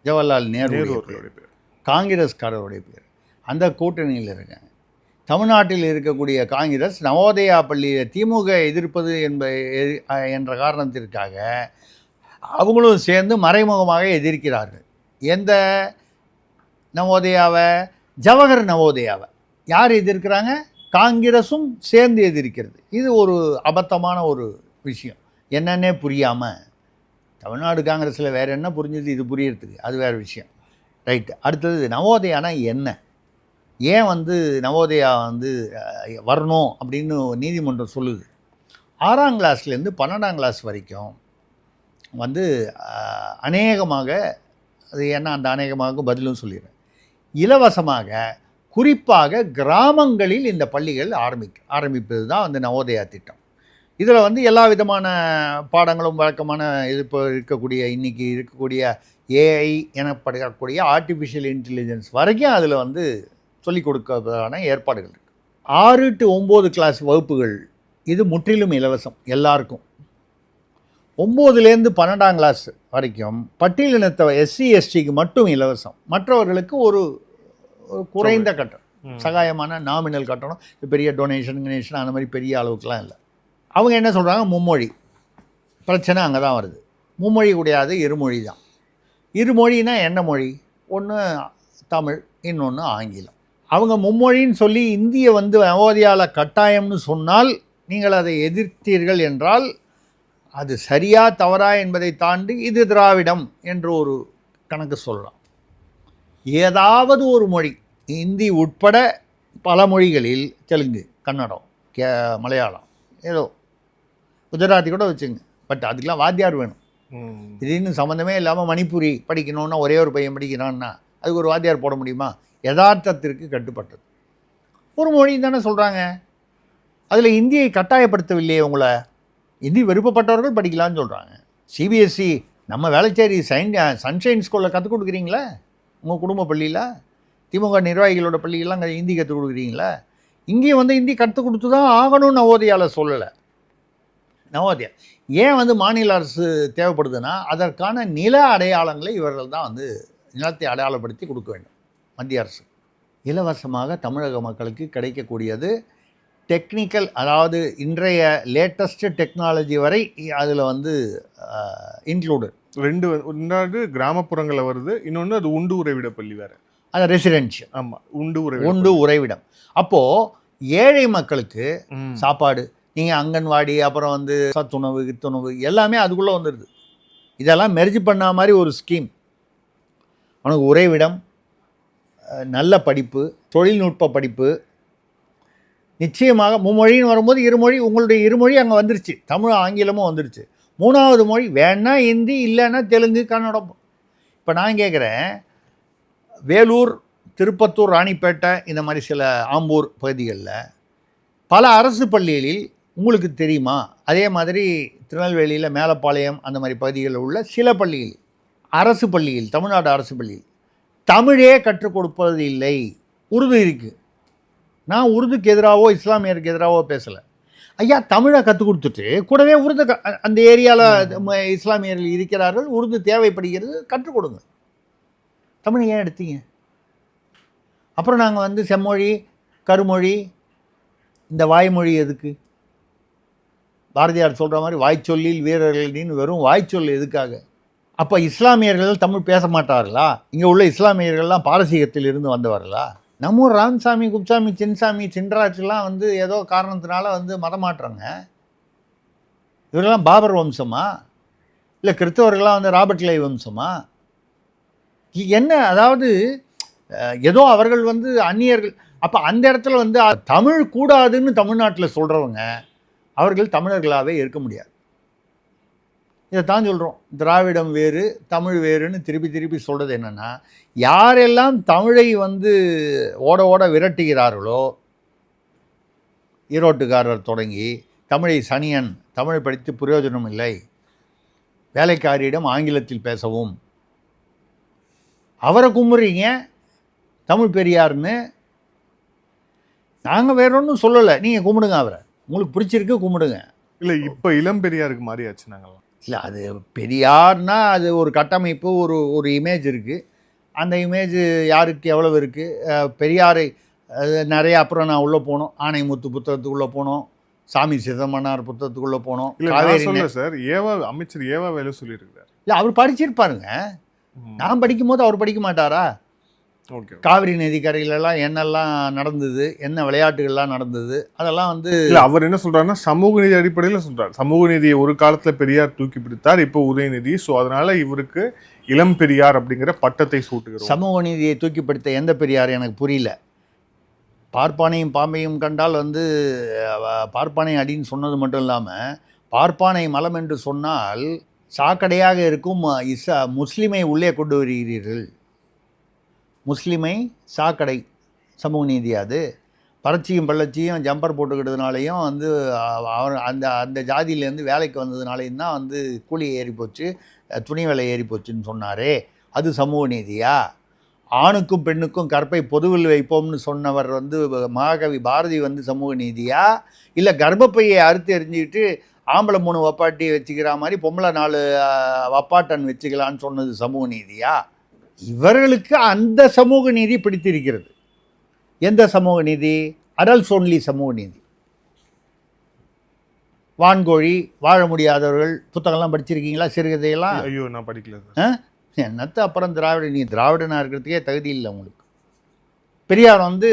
ஜவஹர்லால் நேருடைய பேர், காங்கிரஸ்காரருடைய பேர். அந்த கூட்டணியில் இருக்காங்க. தமிழ்நாட்டில் இருக்கக்கூடிய காங்கிரஸ் நவோதயா பள்ளியை திமுக எதிர்ப்பது என்ற காரணத்திற்காக அவங்களும் சேர்ந்து மறைமுகமாக எதிர்க்கிறார்கள். எந்த நவோதயாவை? ஜவஹர் நவோதயாவை. யார் எதிர்க்கிறாங்க? காங்கிரஸும் சேர்ந்து எதிர்க்கிறது. இது ஒரு அபத்தமான ஒரு விஷயம். என்னன்னே புரியாமல் தமிழ்நாடு காங்கிரஸில் வேறு என்ன புரிஞ்சது, இது புரியறதுக்கு அது வேறு விஷயம். ரைட்டு. அடுத்தது நவோதயானா என்ன, ஏன் வந்து நவோதயா வந்து வரணும் அப்படின்னு நீதிமன்றம் சொல்லுது. 6ஆம் கிளாஸ்லேருந்து 12ஆம் கிளாஸ் வரைக்கும் வந்து அநேகமாக, அது என்ன அந்த அநேகமாக பதிலும் சொல்லிடுறேன், இலவசமாக குறிப்பாக கிராமங்களில் இந்த பள்ளிகள் ஆரம்பிப்பது தான் வந்து நவோதயா திட்டம். இதில் வந்து எல்லா விதமான பாடங்களும் வழக்கமான இது இப்போ இன்றைக்கி இருக்கக்கூடிய ஏஐ எனப்படக்கூடிய ஆர்டிஃபிஷியல் இன்டெலிஜென்ஸ் வரைக்கும் அதில் வந்து சொல்லிக் கொடுக்கறதான ஏற்பாடுகள் இருக்குது. 6 to 9 கிளாஸ் வகுப்புகள் இது முற்றிலும் இலவசம் எல்லாருக்கும். 9லேருந்து 12ஆம் கிளாஸ் வரைக்கும் பட்டியலினத்தை எஸ்சி எஸ்டிக்கு மட்டும் இலவசம். மற்றவர்களுக்கு ஒரு குறைந்த கட்டணம், சகாயமான நாமினல் கட்டணம். பெரிய டொனேஷன் அந்த மாதிரி பெரிய அளவுக்குலாம் இல்லை. அவங்க என்ன சொல்கிறாங்க, மும்மொழி பிரச்சனை அங்கே தான் வருது. மும்மொழி கிடையாது, இருமொழி தான். இருமொழினா என்ன மொழி? ஒன்று தமிழ், இன்னொன்று ஆங்கிலம். அவங்க மும்மொழின்னு சொல்லி இந்தியை வந்து நவோதயாவில் கட்டாயம்னு சொன்னால் நீங்கள் அதை எதிர்த்தீர்கள் என்றால் அது சரியா தவறா என்பதை தாண்டி இது திராவிடம் என்று ஒரு கணக்கு சொல்லலாம். ஏதாவது ஒரு மொழி, இந்தி உட்பட பல மொழிகளில், தெலுங்கு, கன்னடம், மலையாளம், ஏதோ குஜராத்தி கூட வச்சுங்க, பட் அதுக்கெலாம் வாத்தியார் வேணும். இது இன்னும் சம்மந்தமே இல்லாமல் மணிப்பூரி படிக்கணுன்னா ஒரே ஒரு பையன் படிக்கிறான்னா அதுக்கு ஒரு வாத்தியார் போட முடியுமா? யதார்த்தத்திற்கு கட்டுப்பட்டது. ஒரு மொழி தானே சொல்கிறாங்க. அதில் இந்தியை கட்டாயப்படுத்தவில்லையே உங்களை. இந்தி விருப்பப்பட்டவர்கள் படிக்கலான்னு சொல்கிறாங்க. சிபிஎஸ்சி நம்ம வேளச்சேரி சன்ஷைன் ஸ்கூலில் கற்றுக் கொடுக்குறீங்களா? உங்கள் குடும்ப பள்ளியில் திமுக நிர்வாகிகளோட பள்ளிகள்லாம் ஹிந்தி கற்றுக் கொடுக்குறீங்களா? இங்கேயும் வந்து ஹிந்தி கற்றுக் கொடுத்து தான் ஆகணும்னு நவோதயாவில் சொல்லலை. நவோதயா ஏன் வந்து மாநில அரசு தேவைப்படுதுன்னா அதற்கான நில அடையாளங்களை இவர்கள் தான் வந்து நிலத்தை அடையாளப்படுத்தி கொடுக்க வேண்டும். மத்திய அரசு இலவசமாக தமிழக மக்களுக்கு கிடைக்கக்கூடியது டெக்னிக்கல், அதாவது இன்றைய லேட்டஸ்ட் டெக்னாலஜி வரை அதில் வந்து இன்க்ளூடட். ரெண்டு கிராமப்புறங்களில் வருது, இன்னொன்று அது உண்டு உறைவிட பள்ளி வேறு, அது ரெசிடென்ஷியல். ஆமாம், உண்டு உறைவிடம். அப்போது ஏழை மக்களுக்கு சாப்பாடு, நீங்கள் அங்கன்வாடி, அப்புறம் வந்து சத்துணவு, கித்துணவு எல்லாமே அதுக்குள்ளே வந்துடுது. இதெல்லாம் மெர்ஜ் பண்ண மாதிரி ஒரு ஸ்கீம். அவனுக்கு உறைவிடம், நல்ல படிப்பு, தொழில்நுட்ப படிப்பு, நிச்சயமாக மும்மொழின்னு வரும்போது இருமொழி, உங்களுடைய இருமொழி அங்கே வந்துருச்சு, தமிழ் ஆங்கிலமும் வந்துருச்சு. 3வது மொழி வேணா ஹிந்தி, இல்லைன்னா தெலுங்கு, கன்னடம். இப்போ நான் கேட்குறேன், வேலூர், திருப்பத்தூர், ராணிப்பேட்டை இந்த மாதிரி சில ஆம்பூர் பகுதிகளில் பல அரசு பள்ளிகளில் உங்களுக்கு தெரியுமா? அதே மாதிரி திருநெல்வேலியில் மேலப்பாளையம் அந்த மாதிரி பகுதிகளில் உள்ள சில பள்ளிகள், அரசு பள்ளிகள், தமிழ்நாடு அரசு பள்ளிகள் தமிழே கற்றுக் கொடுப்பது இல்லை. உருது இருக்குது. நான் உருதுக்கு எதிராகவோ இஸ்லாமியருக்கு எதிராகவோ பேசலை. ஐயா, தமிழை கற்றுக் கொடுத்துட்டு கூடவே உருது அந்த ஏரியாவில் இஸ்லாமியர்கள் இருக்கிறார்கள், உருது தேவைப்படுகிறது, கற்றுக் கொடுங்க. தமிழை ஏன் எடுத்தீங்க? அப்புறம் நாங்கள் வந்து செம்மொழி, கருமொழி, இந்த வாய்மொழி எதுக்கு? பாரதியார் சொல்கிற மாதிரி வாய்ச்சொல்லில் வீரர்களின் வெறும் வாய்ச்சொல் எதுக்காக? அப்போ இஸ்லாமியர்கள் தமிழ் பேச மாட்டார்களா? இங்கே உள்ள இஸ்லாமியர்கள்லாம் பாரசீகத்தில் இருந்து வந்தவர்களா? நம்ம ஊர் ராமசாமி, குப்சாமி, சின்சாமி, சின்ராஜ்லாம் வந்து ஏதோ காரணத்தினால வந்து மதம் மாற்றுறாங்க. இவரெல்லாம் பாபர் வம்சமா? இல்லை கிறிஸ்தவர்கள்லாம் வந்து ராபர்ட் கிளை வம்சமா? என்ன, அதாவது ஏதோ அவர்கள் வந்து அந்நியர்கள். அப்போ அந்த இடத்துல வந்து தமிழ் கூடாதுன்னு தமிழ்நாட்டில் சொல்கிறவங்க அவர்கள் தமிழர்களாகவே இருக்க முடியாது. இதைத்தான் சொல்கிறோம், திராவிடம் வேறு தமிழ் வேறுன்னு திருப்பி திருப்பி சொல்கிறது என்னென்னா, யாரெல்லாம் தமிழை வந்து ஓட ஓட விரட்டுகிறார்களோ, ஈரோட்டுக்காரர் தொடங்கி தமிழை சனியன், தமிழை படித்து பிரயோஜனம் இல்லை, வேலைக்காரியிடம் ஆங்கிலத்தில் பேசவும், அவரை கும்பிட்றீங்க தமிழ் பெரியார்னு. நாங்கள் வேற ஒன்றும் சொல்லலை, நீங்கள் கும்பிடுங்க, அவரை உங்களுக்கு பிடிச்சிருக்கு கும்பிடுங்க. இல்லை, இப்போ இளம் பெரியாருக்கு மாறியாச்சு நாங்கள்லாம். இல்லை, அது பெரியார்னா அது ஒரு கட்டமைப்பு, ஒரு இமேஜ் இருக்குது. அந்த இமேஜ் யாருக்கு எவ்வளவு இருக்குது? பெரியாரை நிறைய, அப்புறம் நான் உள்ளே போனோம், ஆணைமுத்து புத்தகத்துக்குள்ளே போனோம், சாமி சிதம்பரனார் புத்தகத்துக்குள்ளே போனோம். இல்லை சார், அமைச்சர் ஏவா வேலை சொல்லியிருக்கிறார். இல்லை, அவர் படிச்சிருப்பாருங்க. நான் படிக்கும்போது அவர் படிக்க மாட்டாரா? காவிரி நதிக்கரையிலலாம் என்னெல்லாம் நடந்தது, என்ன விளையாட்டுகள்லாம் நடந்தது, அதெல்லாம் வந்து இல்லை, அவர் என்ன சொல்றாருன்னா சமூக நீதி அடிப்படையில் சொல்றாரு. சமூக நீதியை ஒரு காலத்தில் பெரியார் தூக்கி பிடித்தார், இப்போ உதயநிதி. ஸோ அதனால இவருக்கு இளம் பெரியார் அப்படிங்கிற பட்டத்தை சூட்டுகிறோம். சமூக நீதியை தூக்கி பிடித்த எந்த பெரியார் எனக்கு புரியல. பார்ப்பானையும் பாம்பையும் கண்டால் வந்து பார்ப்பானை அடின்னு சொன்னது மட்டும் இல்லாமல், பார்ப்பானை மலம் என்று சொன்னால் சாக்கடையாக இருக்கும் முஸ்லிமை உள்ளே கொண்டு வருகிறீர்கள். முஸ்லிமை சாக்கடை சமூக நீதி. அது பறச்சியும் பள்ளச்சியும் ஜம்பர் போட்டுக்கிட்டதுனாலையும் வந்து அவர் அந்த ஜாதியிலேருந்து வேலைக்கு வந்ததுனாலையும் தான் வந்து கூலி ஏறி போச்சு, துணி விலை ஏறி போச்சுன்னு சொன்னாரே, அது சமூக நீதியா? ஆணுக்கும் பெண்ணுக்கும் கற்பை பொதுவில் வைப்போம்னு சொன்னவர் வந்து மகாகவி பாரதி வந்து சமூக நீதியா? இல்லை கர்ப்பப்பையை அறுத்து எறிஞ்சிக்கிட்டு ஆம்பளை 3 வப்பாட்டி வச்சுக்கிற மாதிரி பொம்பளை 4 வப்பாட்டன் வச்சுக்கலான்னு சொன்னது சமூக நீதியா? இவர்களுக்கு அந்த சமூக நீதி பிடித்திருக்கிறது. எந்த சமூக நீதி? அடல்ட்ஸ் ஒன்லி சமூக நீதி. வான்கோழி, வாழ முடியாதவர்கள் புத்தகம்லாம் படிச்சிருக்கீங்களா? சிறுகதையெல்லாம்? ஐயோ, நான் படிக்கல. என்னத்த அப்புறம் நீ திராவிடனாக இருக்கிறதுக்கே தகுதி இல்லை உங்களுக்கு. பெரியார் வந்து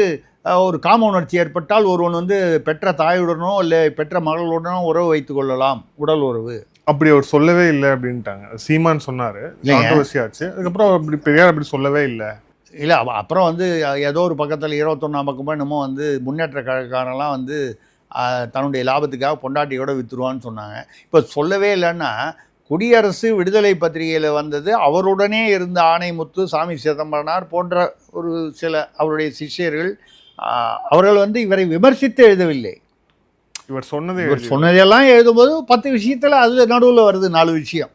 ஒரு காம உணர்ச்சி ஏற்பட்டால் ஒருவன் வந்து பெற்ற தாயுடனோ இல்லை பெற்ற மகளுடனோ உறவு வைத்துக் கொள்ளலாம், உடல் உறவு. அப்படி அவர் சொல்லவே இல்லை அப்படின்ட்டாங்க. சீமான் சொன்னாரு, கான்ட்ரோவர்சி. அதுக்கப்புறம் அப்படி பெரியார் அப்படி சொல்லவே இல்லை. இல்லை, அப்புறம் வந்து ஏதோ ஒரு பக்கத்தில் 21ஆம் பக்கமாக என்னமோ வந்து முன்னேற்ற கழகக்காரெல்லாம் வந்து தன்னுடைய லாபத்துக்காக பொண்டாட்டியோட விற்றுருவான்னு சொன்னாங்க. இப்போ சொல்லவே இல்லைன்னா, குடியரசு விடுதலை பத்திரிகையில் வந்தது அவருடனே இருந்த ஆணைமுத்து, சாமி சிதம்பரனார் போன்ற ஒரு சில அவருடைய சிஷ்யர்கள், அவர்கள் வந்து இவரை விமர்சித்து எழுதவில்லை. இவர் சொன்னதெல்லாம் எழுதும்போது 10 விஷயத்தில் அதில் நடுவில் வருது 4 விஷயம்.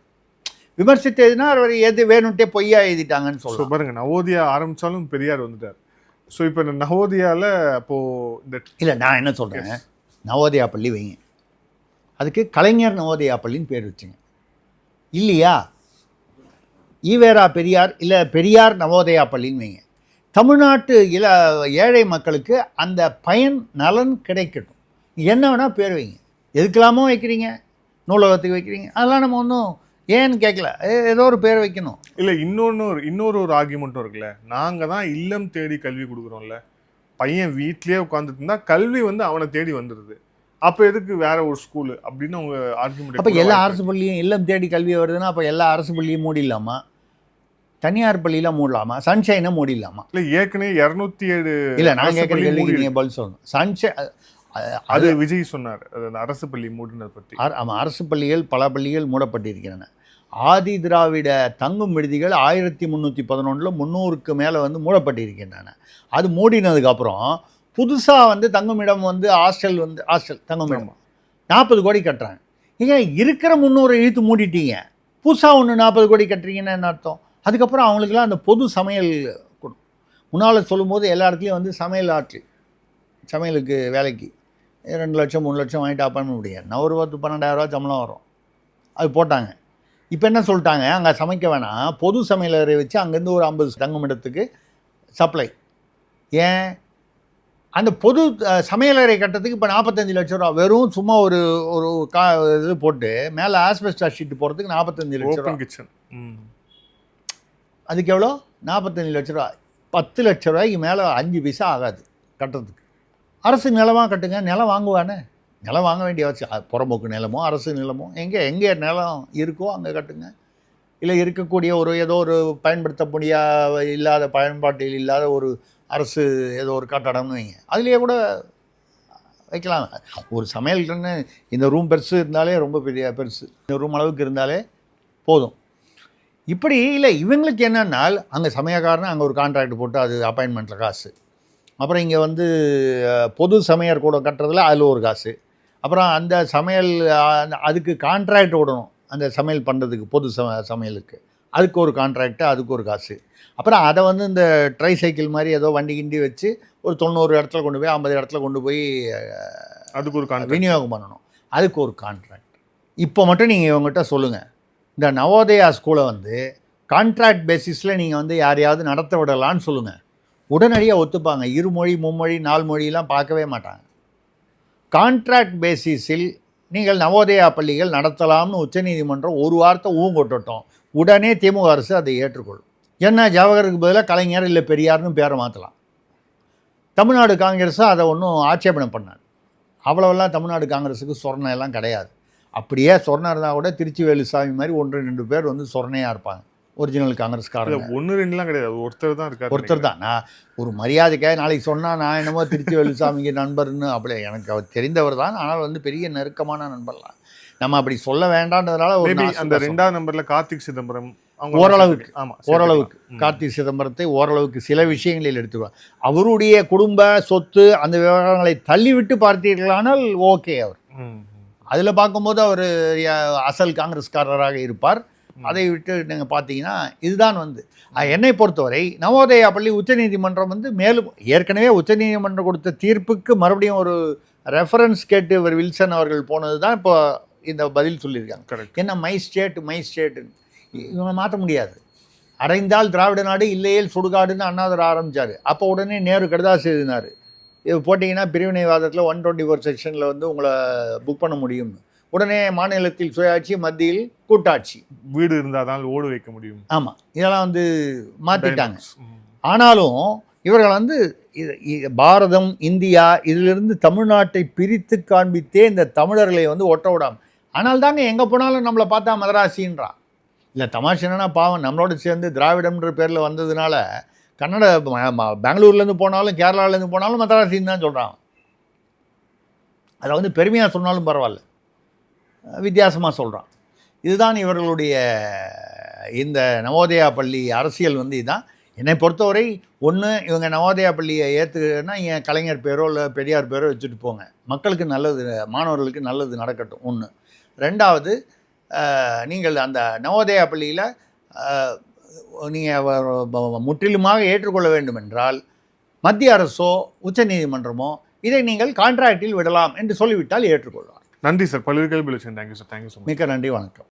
விமர்சித்து எழுதினா அவர் எது வேணும்ட்டே பொய்யா எழுதிட்டாங்கன்னு சொல்லுவோம். பாருங்க, நவோதியா ஆரம்பித்தாலும் பெரியார் வந்துட்டார். ஸோ இப்போ இந்த நவோதியாவில் அப்போது இந்த இல்லை, நான் என்ன சொல்கிறேன், நவோதயா பள்ளி வைங்க, அதுக்கு கலைஞர் நவோதயா பள்ளின்னு பேர் வச்சுங்க. இல்லையா, ஈவேரா பெரியார் இல்லை பெரியார் நவோதயா பள்ளின்னு வைங்க. தமிழ்நாட்டு ஏழை மக்களுக்கு அந்த பயன் நலன் கிடைக்கட்டும். என்ன வேணால் பேர் வைங்க, எதுக்கெல்லாமோ வைக்கிறீங்க, நூலகத்துக்கு வைக்கிறீங்க, அதெல்லாம் நம்ம ஒன்றும் ஏன்னு கேட்கல, ஏதோ ஒரு பேர் வைக்கணும். இல்லை, இன்னொரு ஆர்கியூமெண்ட்டும் இருக்குல்ல, நாங்கள் தான் இல்லம் தேடி கல்வி கொடுக்குறோம்ல, பையன் வீட்லேயே உட்காந்துட்டு இருந்தா கல்வி வந்து அவனை தேடி வந்துடுது, அப்போ எதுக்கு வேற ஒரு ஸ்கூலு அப்படின்னு அவங்க ஆர்கியூமெண்ட். அப்போ எல்லா அரசு பள்ளியும் இல்லம் தேடி கல்வி வருதுன்னா அப்போ எல்லா அரசு பள்ளியும் மூடிடலாமா? தனியார் பள்ளியில் மூடலாமா? சன்ஷைனை மூடிடலாமா? இல்லை, ஏற்கனவே 207. இல்லை, நான் கேட்குற கேள்விக்கு நீங்கள் பதில் சொல்லணும். சன்ஷைன் அது விஜய் சொன்னார், அரசு பள்ளி மூடினதை பற்றி. ஆமாம், அரசு பள்ளிகள் பல பள்ளிகள் மூடப்பட்டிருக்கின்றன. ஆதி திராவிட தங்கும் விடுதிகள் 1311 300க்கு மேலே வந்து மூடப்பட்டிருக்கின்றன. அது மூடினதுக்கப்புறம் புதுசாக வந்து தங்குமிடம் வந்து ஹாஸ்டல் தங்குமிடம் 40 கோடி கட்டுறாங்க. ஏன் இருக்கிற 300 இழுத்து மூடிட்டீங்க, புதுசாக ஒன்று 40 கோடி கட்டுறீங்கன்னா என்ன அர்த்தம்? அதுக்கப்புறம் அவங்களுக்குலாம் அந்த பொது சமையல் முன்னால் சொல்லும்போது எல்லா இடத்துலையும் வந்து சமையல் ஆட்கள் சமையலுக்கு வேலைக்கு 2 லட்சம் 3 லட்சம் வாங்கிட்டு அப்ப பண்ண முடியாது. நான் ஒரு 10-12,000 சம்பளம் வரும், அது போட்டாங்க. இப்போ என்ன சொல்லிட்டாங்க, அங்கே சமைக்க வேணாம், பொது சமையலறை வச்சு அங்கேருந்து ஒரு 50 தங்குமிடத்துக்கு சப்ளை. ஏன் அந்த பொது சமையலறை கட்டத்துக்கு இப்போ 45 லட்ச ரூபா வெறும் சும்மா ஒரு ஒரு இது போட்டு மேலே ஆஸ்பெஸ்டாஸ் ஷீட் போகிறதுக்கு 45 லட்ச ரூபா. கிச்சன் அதுக்கு எவ்வளோ? 45 லட்ச ரூபா. 10 லட்ச ரூபாய்க்கு மேலே 5 பைசா ஆகாது கட்டுறதுக்கு. அரசு நிலமாக கட்டுங்க, நிலம் வாங்குவானே, நிலம் வாங்க வேண்டிய அவசியம். புறம்போக்கு நிலமோ அரசு நிலமோ எங்கே நிலம் இருக்கோ அங்கே கட்டுங்க. இல்லை இருக்கக்கூடிய ஒரு ஏதோ ஒரு பயன்படுத்த இல்லாத பயன்பாட்டில் இல்லாத ஒரு அரசு ஏதோ ஒரு கட்டடம்னு வைங்க, அதுலேயே கூட வைக்கலாம். ஒரு சமையல்ன்னு இந்த ரூம் பெருசு இருந்தாலே ரொம்ப பெருசு, இந்த ரூம் அளவுக்கு இருந்தாலே போதும். இப்படி இல்லை, இவங்களுக்கு என்னன்னா அங்கே சமையக்காரன்னு அங்கே ஒரு கான்ட்ராக்ட் போட்டு அது அப்பாயின்மெண்ட்டில் காசு, அப்புறம் இங்கே வந்து பொது சமையல் கூட கட்டுறதுல அதில் ஒரு காசு, அப்புறம் அந்த சமையல் அதுக்கு கான்ட்ராக்ட் விடணும், அந்த சமையல் பண்ணுறதுக்கு பொது சமையலுக்கு அதுக்கு ஒரு கான்ட்ராக்டு, அதுக்கு ஒரு காசு. அப்புறம் அதை வந்து இந்த ட்ரை சைக்கிள் மாதிரி ஏதோ வண்டி கிண்டி வச்சு ஒரு 90 இடத்துல கொண்டு போய் 50 இடத்துல கொண்டு போய் அதுக்கு ஒரு விநியோகம் பண்ணணும், அதுக்கு ஒரு கான்ட்ராக்ட். இப்போ மட்டும் நீங்கள் இவங்ககிட்ட சொல்லுங்கள், இந்த நவோதயா ஸ்கூலை வந்து கான்ட்ராக்ட் பேசிஸில் நீங்கள் வந்து யாரையாவது நடத்த விடலான்னு சொல்லுங்கள், உடனடியாக ஒத்துப்பாங்க. 2 மொழி 3 மொழி 4 மொழியெலாம் பார்க்கவே மாட்டாங்க. கான்ட்ராக்ட் பேசிஸில் நீங்கள் நவோதயா பள்ளிகள் நடத்தலாம்னு உச்சநீதிமன்றம் ஒரு வார்த்தை ஊங்கொட்டட்டும், உடனே திமுக அரசு அதை ஏற்றுக்கொள்ளும். என்ன ஜவஹருக்கு பதிலாக கலைஞர் இல்லை பெரியார்னு பேரை மாற்றலாம். தமிழ்நாடு காங்கிரஸும் அதை ஒன்றும் ஆட்சேபணம் பண்ணாது. அவ்வளோவெல்லாம் தமிழ்நாடு காங்கிரஸுக்கு சொர்ணம் எல்லாம் கிடையாது. அப்படியே சொர்ணம் இருந்தால் கூட திருச்சி வேலுசாமி மாதிரி 1-2 பேர் வந்து சொர்ணையாக இருப்பாங்க. ஒரிஜினல் காங்கிரஸ்காரங்க 1-2லாம் கிடையாது, ஒருத்தர் தான் இருக்கார். ஒருத்தர் தான். நான் ஒரு மரியாதைக்காக நாளைக்கு சொன்னால் நான் என்னமோ திருச்சி வேலுசாமிக்கு நண்பர்னு அப்படி எனக்கு அவர் தெரிந்தவர் தான், ஆனால் வந்து பெரிய நெருக்கமான நண்பர்லாம் நம்ம அப்படி சொல்ல வேண்டான்றதுனால ஒரு அந்த 2ஆவது நம்பர்ல கார்த்திக் சிதம்பரம் ஓரளவுக்கு கார்த்திக் சிதம்பரத்தை ஓரளவுக்கு சில விஷயங்களில் எடுத்துருவார். அவருடைய குடும்ப சொத்து அந்த விவகாரங்களை தள்ளிவிட்டு பார்த்தீர்களானால் ஓகே, அவர் அதில் பார்க்கும்போது அவர் அசல் காங்கிரஸ்காரராக இருப்பார். அதை விட்டு நீங்கள் பார்த்தீங்கன்னா இதுதான் வந்து என்னை பொறுத்தவரை நவோதயா பள்ளி உச்சநீதிமன்றம் வந்து மேலும் ஏற்கனவே உச்சநீதிமன்றம் கொடுத்த தீர்ப்புக்கு மறுபடியும் ஒரு ரெஃபரன்ஸ் கேட்டு இவர் வில்சன் அவர்கள் போனது தான் இப்போ இந்த பதில் சொல்லியிருக்காங்க. என்ன மை ஸ்டேட்டு இவங்க மாற்ற முடியாது. அடைந்தால் திராவிட நாடு, இல்லையேல் சுடுகாடுன்னு அண்ணாதுரை ஆரம்பித்தார். அப்போ உடனே நேரு கடிதாசு எழுதினார், இது போட்டிங்கன்னா பிரிவினைவாதத்தில் 124 செக்ஷனில் வந்து உங்களை புக் பண்ண முடியும்னு. உடனே மாநிலத்தில் சுயாட்சி, மத்தியில் கூட்டாட்சி, வீடு இருந்தால் தான் ஓடு வைக்க முடியும். ஆமாம், இதெல்லாம் வந்து மாற்றிட்டாங்க. ஆனாலும் இவர்கள் வந்து பாரதம் இந்தியா இதிலிருந்து தமிழ்நாட்டை பிரித்து காண்பித்தே இந்த தமிழர்களை வந்து ஒட்ட விடாம. ஆனால் தாங்க எங்கே போனாலும் நம்மளை பார்த்தா மதராசின்றான். இல்லை தமாஷ் என்னன்னா பாவம் நம்மளோட சேர்ந்து திராவிடம்ன்ற பேரில் வந்ததுனால கன்னட பெங்களூர்லேருந்து போனாலும் கேரளாவிலேருந்து போனாலும் மதராசின்னு தான் சொல்கிறான். அதை வந்து பெருமையாக சொன்னாலும் பரவாயில்ல, வித்தியாசமாக சொல்கிறான். இதுதான் இவர்களுடைய இந்த நவோதயா பள்ளி அரசியல் வந்து இதுதான். என்னை பொறுத்தவரை ஒன்று, இவங்க நவோதயா பள்ளியை ஏற்றுனா என் கலைஞர் பேரோ இல்லை பெரியார் பேரோ வச்சுட்டு போங்க, மக்களுக்கு நல்லது, மாணவர்களுக்கு நல்லது நடக்கட்டும். ஒன்று. ரெண்டாவது, நீங்கள் அந்த நவோதயா பள்ளியில் நீங்கள் முற்றிலுமாக ஏற்றுக்கொள்ள வேண்டும் என்றால் மத்திய அரசோ உச்சநீதிமன்றமோ இதை நீங்கள் கான்ட்ராக்டில் விடலாம் என்று சொல்லிவிட்டால் ஏற்றுக்கொள்வார். நன்றி சார், பல்வேறு கேள்விகள். Thank you sir. மிக்க நன்றி, வணக்கம்.